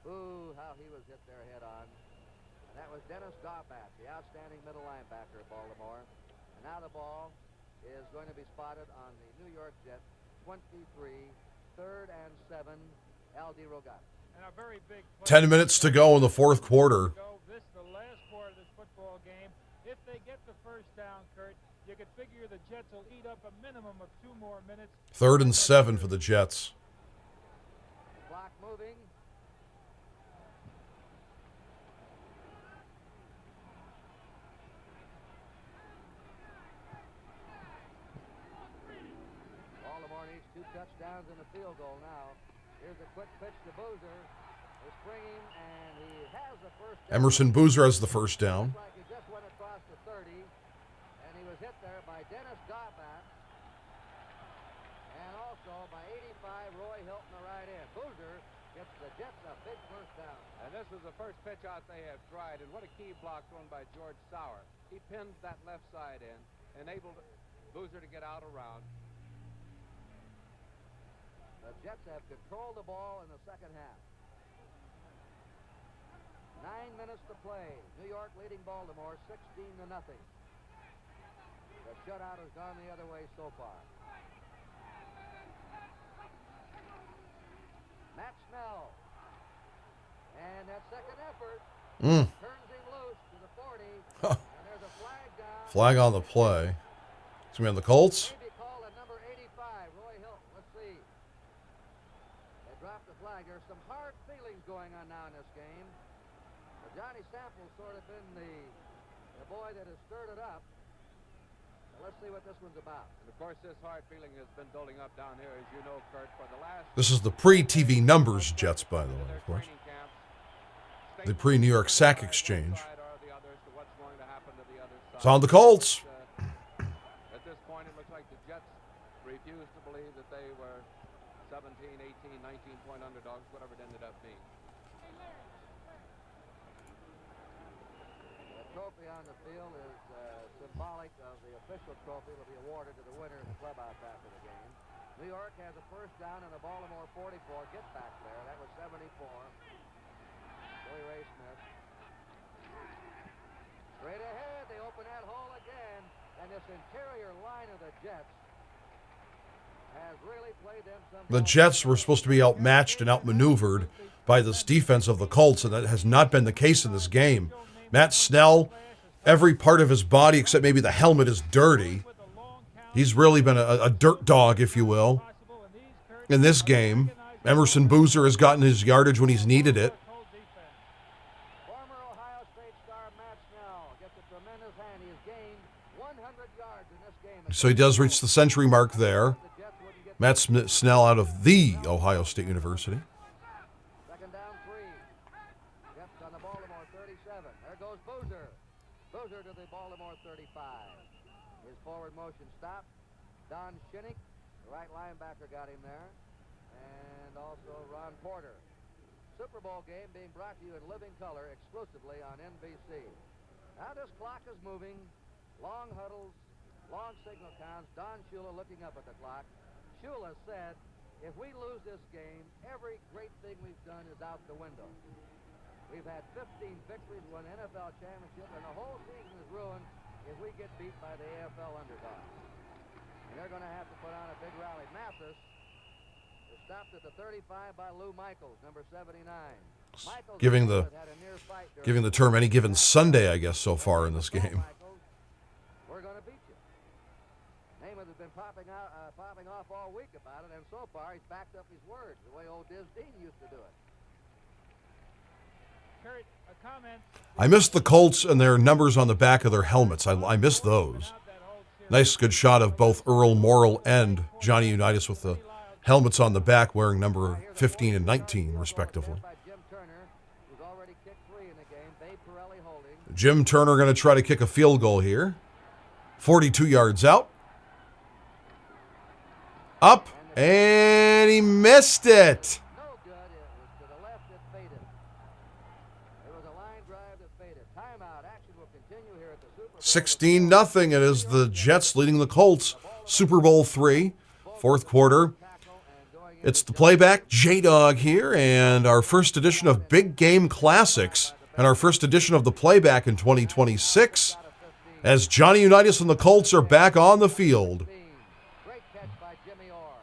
how he was hit there head on. And that was Dennis Gaubat, the outstanding middle linebacker of Baltimore. And now the ball is going to be spotted on the New York Jets, 23, 3rd and 7, L.D. Rogat. And a very big play. 10 minutes to go in the fourth quarter. This is the last quarter of this football game. If they get the first down, Kurt, you could figure the Jets will eat up a minimum of 2 more minutes. 3rd and 7 for the Jets. Clock moving. Baltimore needs 2 touchdowns and a field goal now. Here's a quick pitch to Boozer. They spring him, and he has the first down. Emerson Boozer has the first down. Looks like he just went across the 30, and he was hit there by Dennis Gaubat, and also by 85 Roy Hilton, the right end. Boozer gets the Jets a big first down. And this is the first pitch out they have tried, and what a key block thrown by George Sauer. He pinned that left side in, enabled Boozer to get out around. The Jets have controlled the ball in the second half. 9 minutes to play. New York leading Baltimore 16-0. The shutout has gone the other way so far. Matt Snell. And that second effort turns him loose to the 40. And there's a flag down. Flag on the play. It's going to be on the Colts. Maybe call at number 85, Roy Hilton. Let's see. They dropped the flag. There's some hard feelings going on now in this game. Johnny Sample's sort of been the boy that has stirred it up. So let's see what this one's about. And of course, this hard feeling has been building up down here, as you know, Kurt, for the last... This is the pre-TV numbers Jets, by the way, of course. The pre-New York Sack Exchange. It's on the Colts. At this point, it looks like the Jets refused to believe that they were 17, 18, 19-point underdogs, whatever it ended up being. Trophy on the field is symbolic of the official trophy that will be awarded to the winner in the clubhouse after the game. New York has a first down in the Baltimore 44. Get back there. That was 74. Billy Ray Smith. Straight ahead. They open that hole again. And this interior line of the Jets has really played them some... The Jets were supposed to be outmatched and outmaneuvered by this defense of the Colts, and that has not been the case in this game. Matt Snell, every part of his body except maybe the helmet is dirty. He's really been a dirt dog, if you will, in this game. Emerson Boozer has gotten his yardage when he's needed it. Former Ohio State star Matt Snell gets a tremendous hand. He has gained 100 yards in this game. So he does reach the century mark there. Matt Snell out of the Ohio State University. Second down 3. Jets on the Baltimore 37. There goes Boozer. Boozer to the Baltimore 35. His forward motion stopped. Don Shinnick, the right linebacker, got him there. And also Ron Porter. Super Bowl game being brought to you in living color exclusively on NBC. Now this clock is moving. Long huddles, long signal counts. Don Shula looking up at the clock. Shula said, if we lose this game, every great thing we've done is out the window. We've had 15 victories, won NFL championship, and the whole season is ruined if we get beat by the AFL underdog. And they're going to have to put on a big rally. Mathis is stopped at the 35 by Lou Michaels, number 79. Michaels Giving the term any given Sunday, I guess, so far in this game. We're going to beat you. Namath has been popping off all week about it, and so far he's backed up his words the way old Diz Dean used to do it. Kurt, a comment. I missed the Colts and their numbers on the back of their helmets. I missed those. Nice, good shot of both Earl Morrill and Johnny Unitas with the helmets on the back wearing number 15 and 19, respectively. Jim Turner going to try to kick a field goal here. 42 yards out. Up, and he missed it. No good. It was to the left that faded. It was a line drive that faded. Timeout. Action will continue here at the Super Bowl. 16-0. It is the Jets leading the Colts. Super Bowl III, fourth quarter. It's the playback, J-Dawg here, and our first edition of Big Game Classics, and our first edition of the playback in 2026, as Johnny Unitas and the Colts are back on the field. Great catch by Jimmy Orr.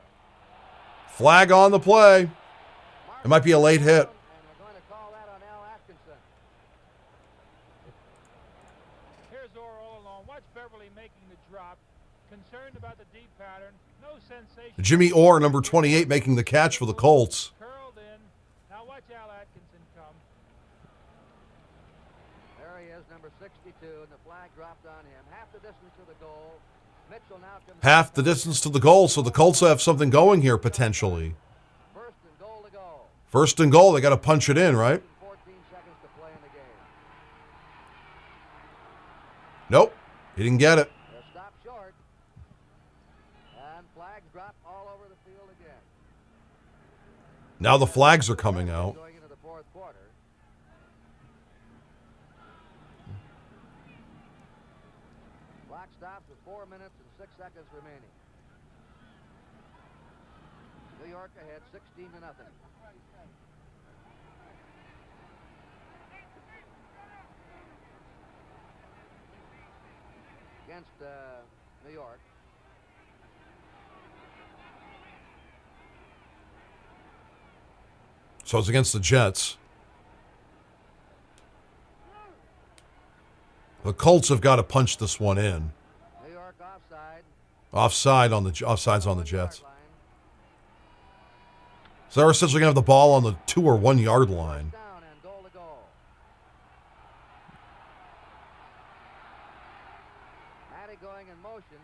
Flag on the play. It might be a late hit. And they're going to call that on Al Atkinson. Here's Orr all alone. Watch Beverly making the drop. Concerned about the deep pattern. No sensation. Jimmy Orr, number 28, making the catch for the Colts. Curled in. Now watch Al Atkinson come. There he is, number 62, and the flag dropped on him. Half the distance to the goal. Mitchell now comes Half the distance to the goal, so the Colts have something going here potentially. first and goal to go. First and goal, they got to punch it in, right? 14 seconds to play in the game. Nope, he didn't get it. They're stopped short. And flags drop all over the field again. Now the flags are coming out. Going into the fourth quarter. Clock stops with 4 minutes and 6 seconds remaining. New York ahead 16-0. Against New York. So it's against the Jets. The Colts have got to punch this one in. New York offside. Offsides on the Jets. Line. So they're essentially going to have the ball on the 2 or 1 yard line. Down and goal to goal. Matty going in motion.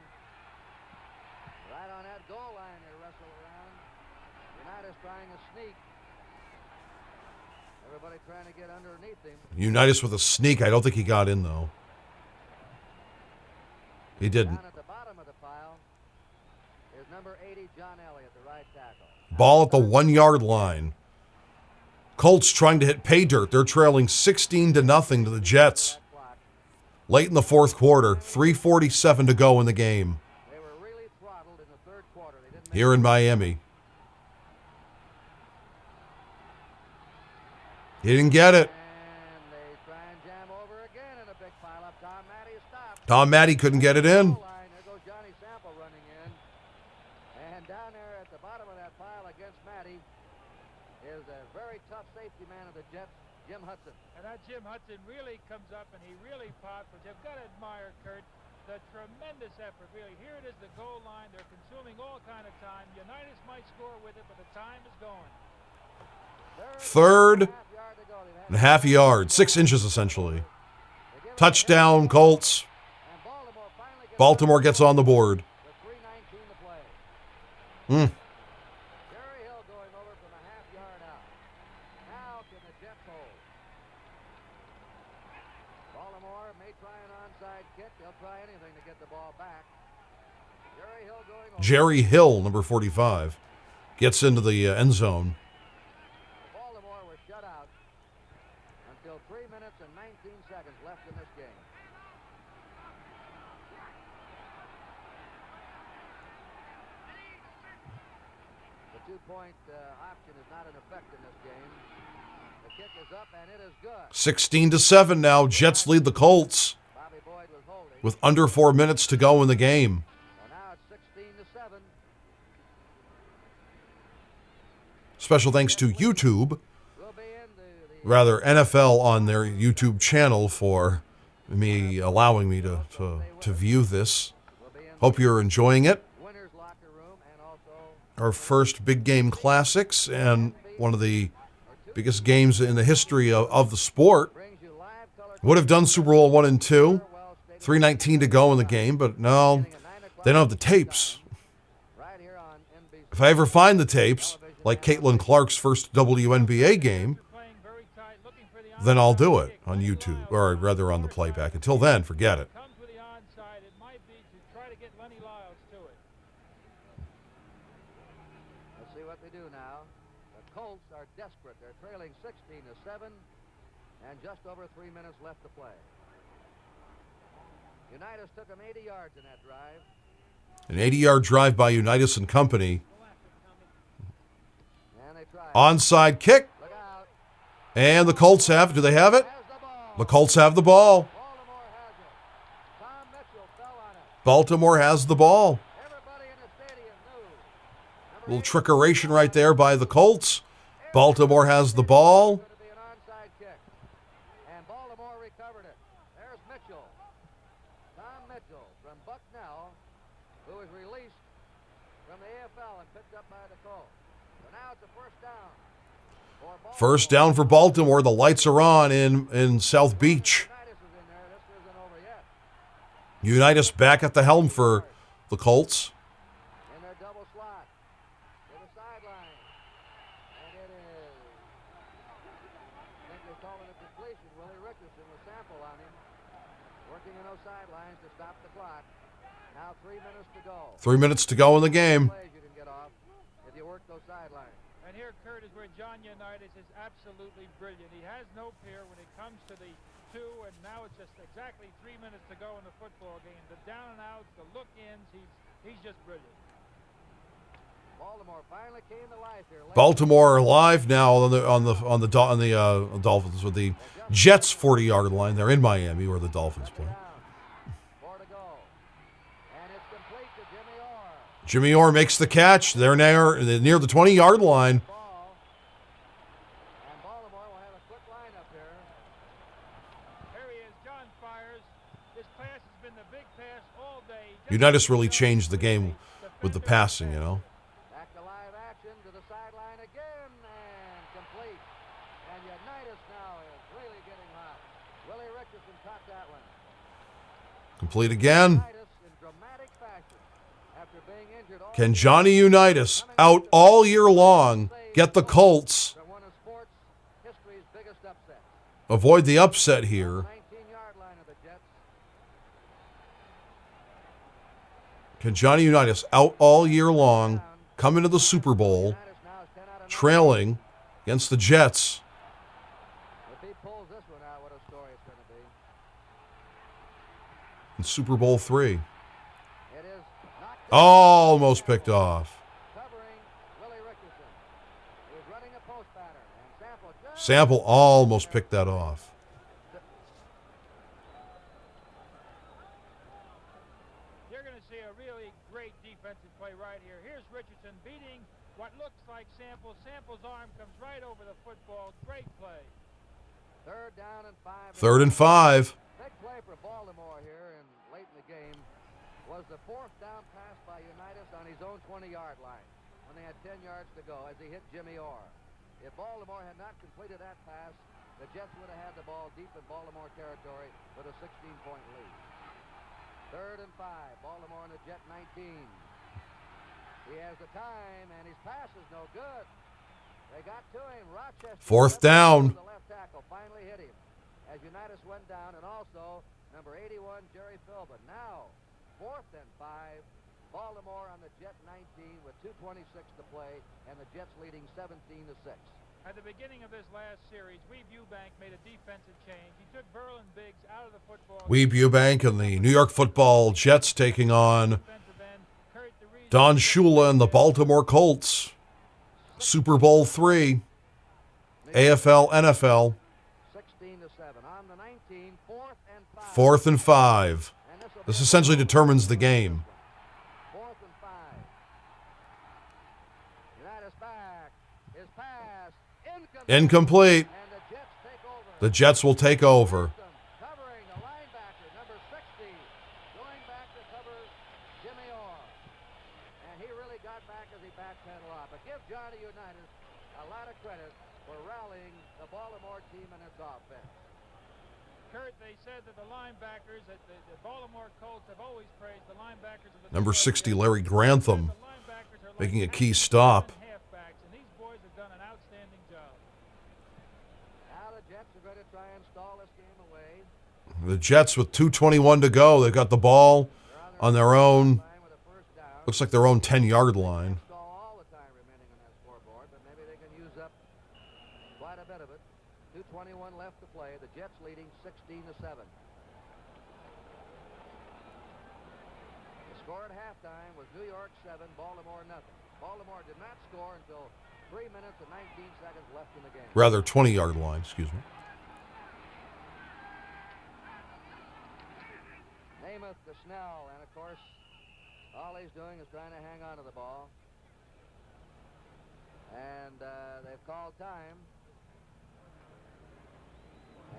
Right on that goal line they wrestle around. Unitas trying to sneak. Everybody trying to get underneath him. Unitas with a sneak. I don't think he got in, though. He didn't. Down at the bottom of the pile is number 80, John Elliott, the right tackle. Ball at the 1 yard line. Colts trying to hit pay dirt. They're trailing 16-0 to the Jets. That clock. Late in the fourth quarter, 3:47 to go in the game They were really throttled in the third quarter. They didn't make here in Miami. He didn't get it. And they try and jam over again in a big pile up. Tom Matty is stopped. Tom Matty couldn't get it in. Goal line. There goes Johnny Sample running in. And down there at the bottom of that pile against Matty is a very tough safety man of the Jets, Jim Hudson. And that Jim Hudson really comes up and he really popped. But you've got to admire, Kurt, the tremendous effort. Really, here it is, the goal line. They're consuming all kind of time. Unitas might score with it, but the time is going. Third Half yard to go. They've had and a half yard, 6 inches essentially. They give it Touchdown, Colts. and Baltimore finally gets Baltimore gets on the board. with 3:19 to play. Hmm. Jerry Hill going over from a half yard out. Now can the Jets hold? Baltimore may try an onside kick. They'll try anything to get the ball back. Jerry Hill going over. Jerry Hill, number 45, gets into the end zone. Baltimore was shut out until 3 minutes and 19 seconds left in this game. The 2-point option is not in effect in this game. The The kick is up, and it is good. 16-7 now. Jets lead the Colts Bobby Boyd was holding. with under 4 minutes to go in the game. Well, now it's 16-7. Special thanks to YouTube, We'll be in the rather NFL on their YouTube channel for me allowing me to view this. Hope you're enjoying it. winner's locker room and also Our first big game classics and one of the biggest games in the history of the sport. brings you live color. Would have done Super Bowl 1 and 2. 3:19 to go in the game, but no, they don't have the tapes. Right here on NBC. If I ever find the tapes, like Caitlin Clark's first WNBA game, Playing very tight, looking for the then I'll do onside it kick. on Lenny YouTube, Lyles or rather on the playback. Until then, forget it. comes with the onside. It might be to try to get Lenny Lyles to it. Let's see what they do now. The Colts are desperate. They're trailing 16-7 and just over 3 minutes left to play. Unitas took them 80 yards in that drive. An 80-yard drive by Unitas and Company. And they tried. Onside kick, Look out. and the Colts have. Do they have it? Has the ball. The Colts have the ball. Baltimore has it. Tom Mitchell fell on it. Baltimore has the ball. Everybody in the stadium knew. Little trickeration right there by the Colts. Baltimore has the ball. Going to be an onside kick. And Baltimore recovered it. There's Mitchell. Tom Mitchell from Bucknell, who was released from the AFL and picked up by the Colts. So now it's a first down. For Baltimore. First down for Baltimore. The lights are on in South Beach. Unitas is in there. This isn't over yet. Unitas back at the helm for the Colts. In their double slot. To the sideline. And it is. I think they call it a completion. Willie Richardson with sample on him. Working in those sidelines to stop the clock. Now 3 minutes to go. 3 minutes to go in the game. Plays you can get off if you work those sidelines. And here, Kurt, is where John Unitas is absolutely brilliant. He has no fear when it comes to the two, and now it's just exactly 3 minutes to go in the football game. The down and outs, the look-ins, he's just brilliant. Baltimore finally came to life here. Baltimore are live now on the Dolphins with the Jets 40-yard line. They're in Miami where the Dolphins play. Down. 4 to go. And it's complete to Jimmy Orr. Jimmy Orr makes the catch. They're near the 20-yard line. Ball. And Baltimore will have a quick lineup here. There he is. John fires. This pass has been the big pass all day. Unitas really changed the game with the passing, you know. Back to live action to the sideline again and complete. And Unitas now is really getting hot. Willie Richardson caught that one. Complete again. Unitas in dramatic fashion after being injured all Can Johnny Unitas, out all year long, get the Colts, from one of sports history's biggest upsets. avoid the upset here? 19-yard line of the Jets. Can Johnny Unitas, out all year long, come into the Super Bowl Unitas now is 10 out of 9. trailing against the Jets If he pulls this one out, what a story it's going to be. in Super Bowl III? It is knocked Almost picked off. covering Willie Richardson. He was running a post pattern, and Sample just Sample almost picked that off. You're going to see a really great defensive play right here. Here's Richardson beating what looks like Sample. Sample's arm comes right over the football. Great play. third down and 5. 3rd and 5. Big play for Baltimore here and late in the game was the 4th down pass by Unitas on his own 20-yard line when they had 10 yards to go as he hit Jimmy Orr. If Baltimore had not completed that pass, the Jets would have had the ball deep in Baltimore territory with a 16-point lead. 3rd and 5. Baltimore in the Jet 19. He has the time, and his pass is no good. They got to him. Rochester. 4th down. The left tackle finally hit him as Unitas went down, and also number 81, Jerry Philbin. Now, 4th and 5. Baltimore on the Jet 19 with 2:26 to play, and the Jets leading 17-6. At the beginning of this last series, Weeb Eubank made a defensive change. He took Berlin Biggs out of the football. Weeb Eubank and the New York Football Jets taking on Defensive end, Kurt DeReese. Don Shula and the Baltimore Colts. Super Bowl III. AFL, NFL. 16-7 on the 19, 4th and 5. 4th and 5. This essentially determines the game. 4th and 5. Unitas back. His pass Incomplete. And the Jets take over. The Jets will take over. Covering the linebacker, number 60, going back to cover Jimmy Orr. And he really got back as he backpedaled off. But give Johnny Unitas a lot of credit for rallying the Baltimore team in its offense. Kurt, they said that the linebackers at the Baltimore Colts have always praised the linebackers of the Number 60, Larry Grantham, The linebackers are like making a key stop. halfbacks, and these boys have done an outstanding job. Now the Jets are going to try and stall this game away. The Jets with 2:21 to go. They've got the ball on their own. Line with a first down. Looks like their own 10-yard line. Stall all the time remaining on that scoreboard, but maybe they can use up quite a bit of it. 2:21 left to play. The Jets leading 16-7. The score at halftime was New York 7, Baltimore nothing. Baltimore did not score until 3 minutes and 19 seconds left in the game. Rather, 20-yard line, excuse me. Namath to Snell, and of course, all he's doing is trying to hang on to the ball. And they've called time.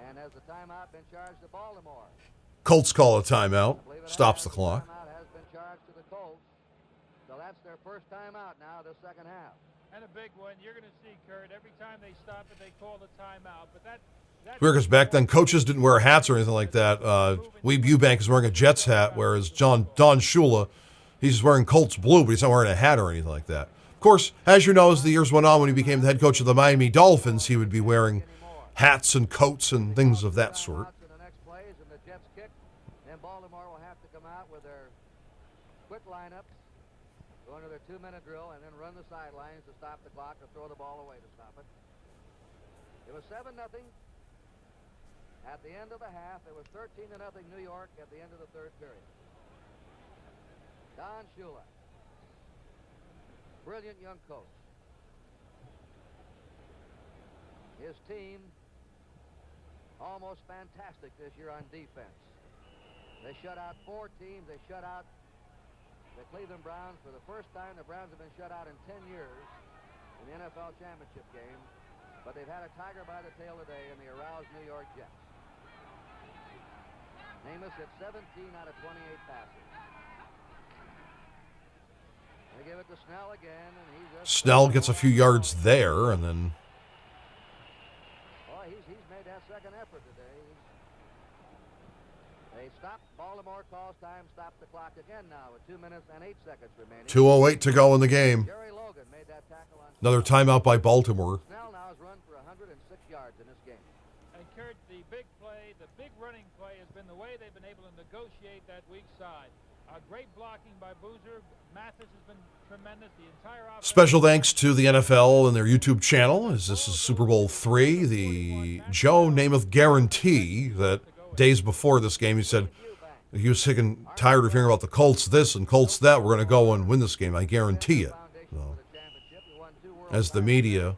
And has the timeout been charged to Baltimore? Colts call a timeout. I believe it Stops has. the clock. Timeout has been charged to the Colts. So that's their first timeout now, this second half. And a big one. You're going to see, Kurt, every time they stop it, they call the timeout. But that's Weird, because back then coaches didn't wear hats or anything like that. Weeb Eubank is wearing a Jets hat, whereas Don Shula, he's wearing Colts blue, but he's not wearing a hat or anything like that. Of course, as you know, as the years went on, when he became the head coach of the Miami Dolphins, he would be wearing hats and coats and things of that sort. In the next plays, and the Jets kick, and Baltimore will have to come out with their quick lineups, go into their 2-minute drill, and then run the sidelines to stop the clock or throw the ball away to stop it. It was 7-0. At the end of the half, it was 13-0 New York at the end of the third period. Don Shula, brilliant young coach. His team almost fantastic this year on defense. They shut out 4 teams. They shut out the Cleveland Browns for the first time. The Browns have been shut out in 10 years in the NFL championship game. But they've had a tiger by the tail today in the aroused New York Jets. Namath hit 17 out of 28 passes. They give it to Snell again, and he just... Snell gets a few yards there, and then... Oh, he's made that second effort today. They stopped. Baltimore calls time, stop the clock again now with 2 minutes and 8 seconds remaining. 2:08 to go in the game. Jerry Logan made that tackle on... Another timeout by Baltimore. Snell now has run for 106 yards in this game. And Kurt, the big play, the big running play has been the way they've been able to negotiate that weak side. Great blocking by Boozer. Mathis has been tremendous. The entire offense. Special thanks to the NFL and their YouTube channel, as this is Super Bowl III, the Joe Namath guarantee that days before this game, he said he was sick and tired of hearing about the Colts this and Colts that. We're going to go and win this game. I guarantee it. So, as the media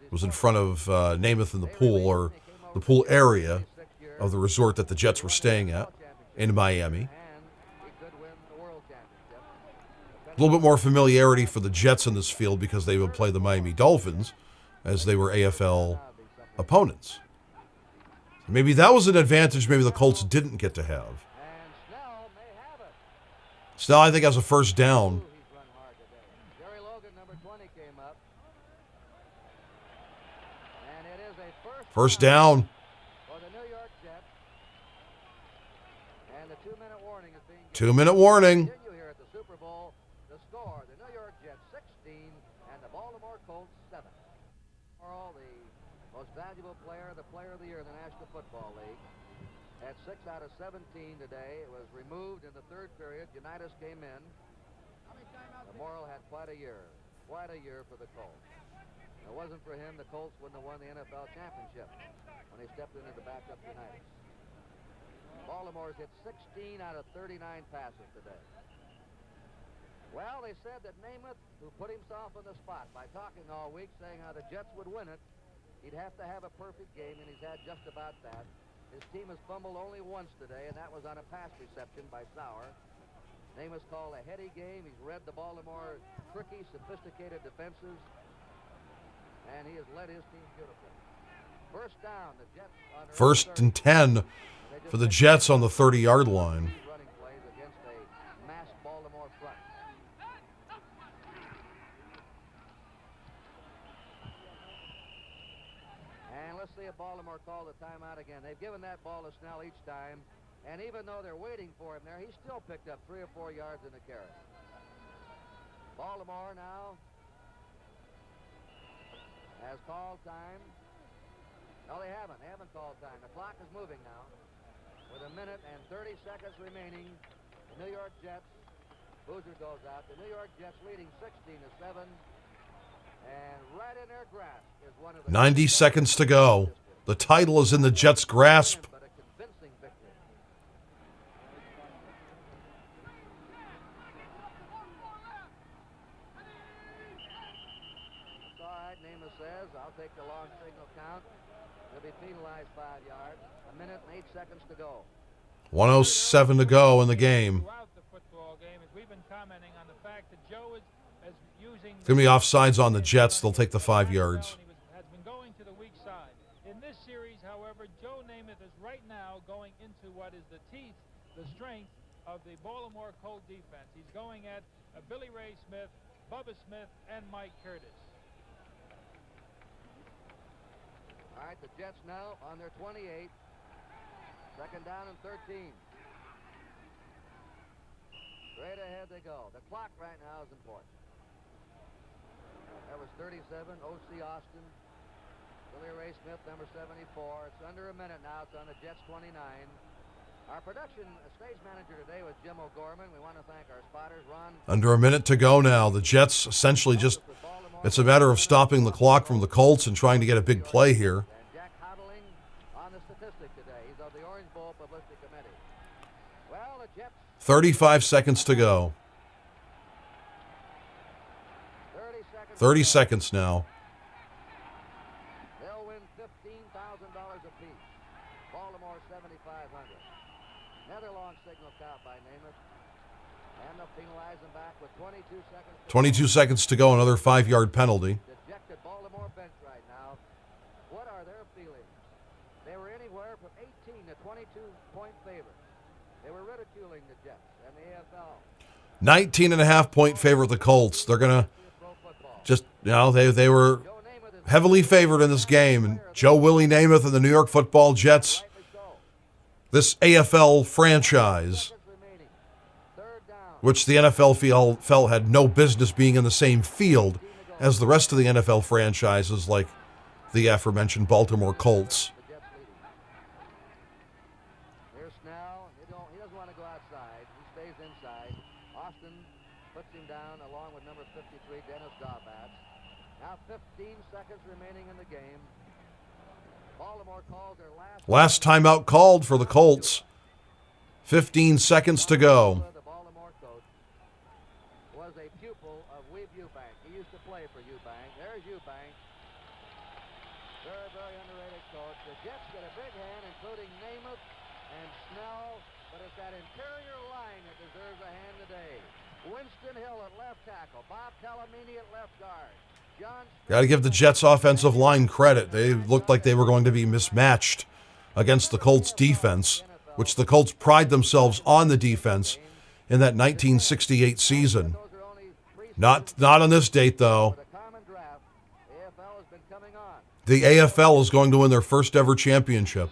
was in front of Namath in the pool, or the pool area of the resort that the Jets were staying at in Miami. A little bit more familiarity for the Jets in this field because they would play the Miami Dolphins as they were AFL opponents. Maybe that was an advantage maybe the Colts didn't get to have. Snell, I think, has a first down. Jerry Logan, number 20, came up. And it is a First down. for the New York Jets. And the 2-minute warning is being given. 2-minute warning. Continue here at the Super Bowl. The score, the New York Jets 16 and the Baltimore Colts 7. Earl, the most valuable player, the player of the year in the National Football League. At 6 out of 17 today. It was removed in the third period. Unitas came in. Morrill had quite a year for the Colts. If it wasn't for him, the Colts wouldn't have won the NFL championship when he stepped in to back up Unitas. Baltimore's hit 16 out of 39 passes today. Well, they said that Namath, who put himself on the spot by talking all week, saying how the Jets would win it, He'd have to have a perfect game, and he's had just about that. His team has fumbled only once today, and that was on a pass reception by Sauer. Namath called a heady game. He's read the Baltimore tricky, sophisticated defenses, and he has led his team beautifully. First down, the Jets on First and 10 for the Jets on the 30-yard line. running plays against a masked Baltimore front. And let's see if Baltimore called the timeout again. They've given that ball to Snell each time, and even though they're waiting for him there, he's still picked up 3 or 4 yards in the carry. Baltimore now has called time. No, they haven't. They haven't called time. The clock is moving now. With 1 minute and 30 seconds remaining, the New York Jets, Boozer goes out. The New York Jets leading 16-7. And right in their grasp is one of the 90 seconds to go. The title is in the Jets' grasp. but a convincing victory. It's all right, Namath says. I'll take the long signal count. He'll be penalized 5 yards. 1 minute and 8 seconds to go. 1:07 to go in the game. Throughout the football game, as we've been commenting on the fact that Joe is using. It's going to be offsides on the Jets. They'll take the 5 yards. Has been going to the weak side. In this series, however, Joe Namath is right now going into what is the teeth, the strength of the Baltimore Colts defense. He's going at Billy Ray Smith, Bubba Smith, and Mike Curtis. All right, the Jets now on their 28. Second down and 13. Straight ahead they go. The clock right now is important. That was 37, O.C. Austin. Billy Ray Smith, number 74. It's under a minute now. It's on the Jets 29. Our production stage manager today was Jim O'Gorman. We want to thank our spotters, Ron. Under a minute to go now. The Jets essentially just, it's a matter of stopping the clock from the Colts and trying to get a big play here. And Jack Hodling on the statistic today. He's of the Orange Bowl Publicity Committee. Well, the Jets 35 seconds to go. 30 seconds now. They'll win $15,000 apiece. Baltimore 7,500. Another long signal count by Namath. And they'll penalize them back with 22 seconds. 22 seconds to go. Another 5-yard penalty. Dejected Baltimore bench right now. What are their feelings? They were anywhere from 18 to 22-point favorites. They were ridiculing the Jets and the AFL. 19.5-point favorite, the Colts. They're going to just, they were heavily favored in this game. And Joe Willie Namath and the New York Football Jets, this AFL franchise, which the NFL felt had no business being in the same field as the rest of the NFL franchises, like the aforementioned Baltimore Colts. Here's Snell. He doesn't want to go outside. He stays inside. Austin puts him down along with number 53, Dennis Dawg. Now 15 seconds remaining in the game. Baltimore calls their Last timeout called for the Colts. 15 seconds to go. The Baltimore coach was a pupil of Weeb Eubank. He used to play for Eubank. There's Eubank. Very, very underrated coach. The Jets get a big hand, including Namath and Snell, but it's that interior line that deserves a hand today. Winston Hill at left tackle. Bob Talamini at left guard. Got to give the Jets' offensive line credit. They looked like they were going to be mismatched against the Colts' defense, which the Colts pride themselves on the defense in that 1968 season. Not on this date, though. The AFL is going to win their first ever championship.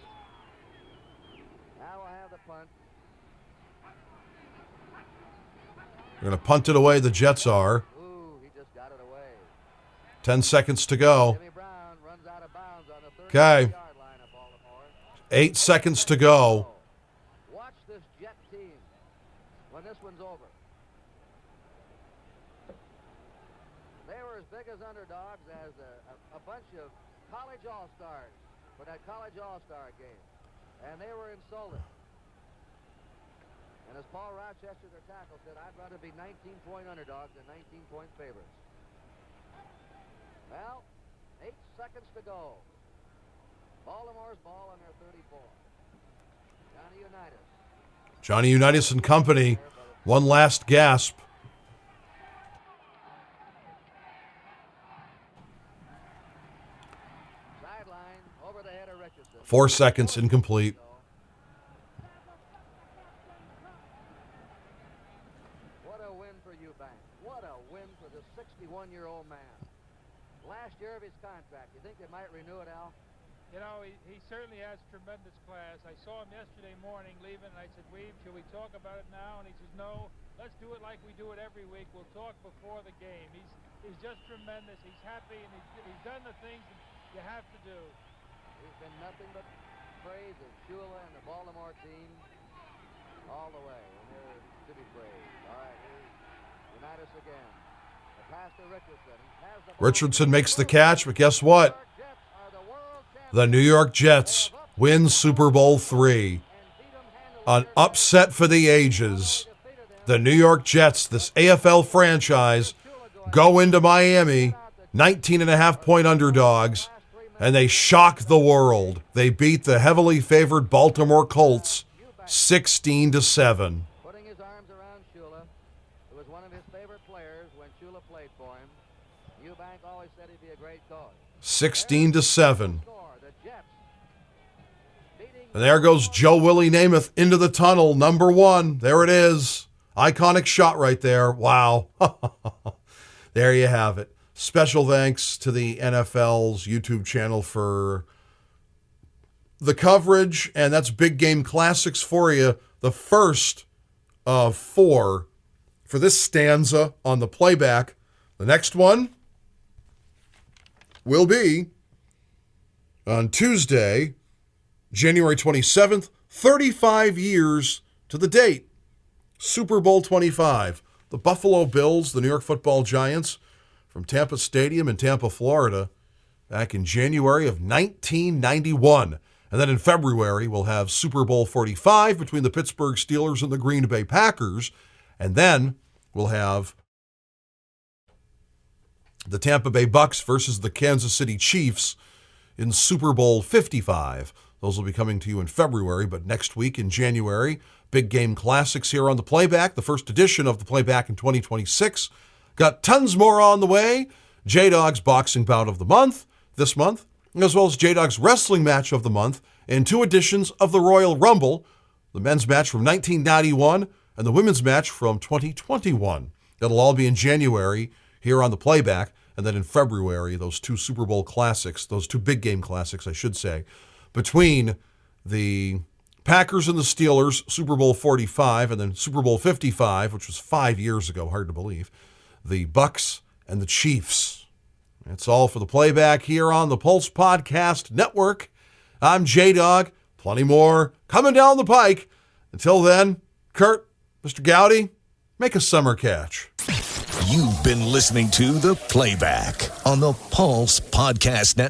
They're going to punt it away, the Jets are. 10 seconds to go. Okay. 8 seconds to go. Watch this Jet team when this one's over. They were as big as underdogs as a bunch of college all-stars for that college all-star game. And they were insulted. And as Paul Rochester, their tackle, said, I'd rather be 19-point underdogs than 19-point favorites. Well, 8 seconds to go. Baltimore's ball on their 34. Johnny Unitas. Johnny Unitas and company. One last gasp. Sideline over the head of Richardson. 4 seconds, incomplete. What a win for Eubank. What a win for the 61-year-old man. Last year of his contract. You think they might renew it, Al? You know, he certainly has tremendous class. I saw him yesterday morning leaving, and I said, Weave, should we talk about it now? And he says, no, let's do it like we do it every week. We'll talk before the game. He's just tremendous. He's happy, and he's done the things that you have to do. He's been nothing but praise of Shula and the Baltimore team all the way, and they're to be praised. All right, here's Unitas again. The pass to Richardson. Has the ball. Richardson makes the catch, but guess what? The New York Jets win Super Bowl III. An upset for the ages. The New York Jets, this AFL franchise, go into Miami, 19.5-point underdogs, and they shock the world. They beat the heavily favored Baltimore Colts 16-7. Putting his arms around Shula, who was one of his favorite players when Shula played for him. Eubank always said he'd be a great coach. 16-7. And there goes Joe Willie Namath into the tunnel, number 1. There it is. Iconic shot right there. Wow. There you have it. Special thanks to the NFL's YouTube channel for the coverage, and that's Big Game Classics for you. The first of 4 for this stanza on the playback. The next one will be on Tuesday, January 27th, 35 years to the date. Super Bowl 25. The Buffalo Bills, the New York Football Giants, from Tampa Stadium in Tampa, Florida, back in January of 1991. And then in February, we'll have Super Bowl 45 between the Pittsburgh Steelers and the Green Bay Packers. And then we'll have the Tampa Bay Bucks versus the Kansas City Chiefs in Super Bowl 55. Those will be coming to you in February, but next week in January, Big Game Classics here on the Playback, the first edition of the Playback in 2026. Got tons more on the way. J-Dawg's boxing bout of the month this month, as well as J-Dawg's wrestling match of the month, and 2 editions of the Royal Rumble, the men's match from 1991 and the women's match from 2021. That'll all be in January here on the Playback, and then in February, those 2 Super Bowl classics, those 2 Big Game Classics, I should say, between the Packers and the Steelers, Super Bowl 45, and then Super Bowl 55, which was 5 years ago, hard to believe, the Bucks and the Chiefs. That's all for the Playback here on the Pulse Podcast Network. I'm J-Dawg. Plenty more coming down the pike. Until then, Kurt, Mr. Gowdy, make a summer catch. You've been listening to The Playback on the Pulse Podcast Network.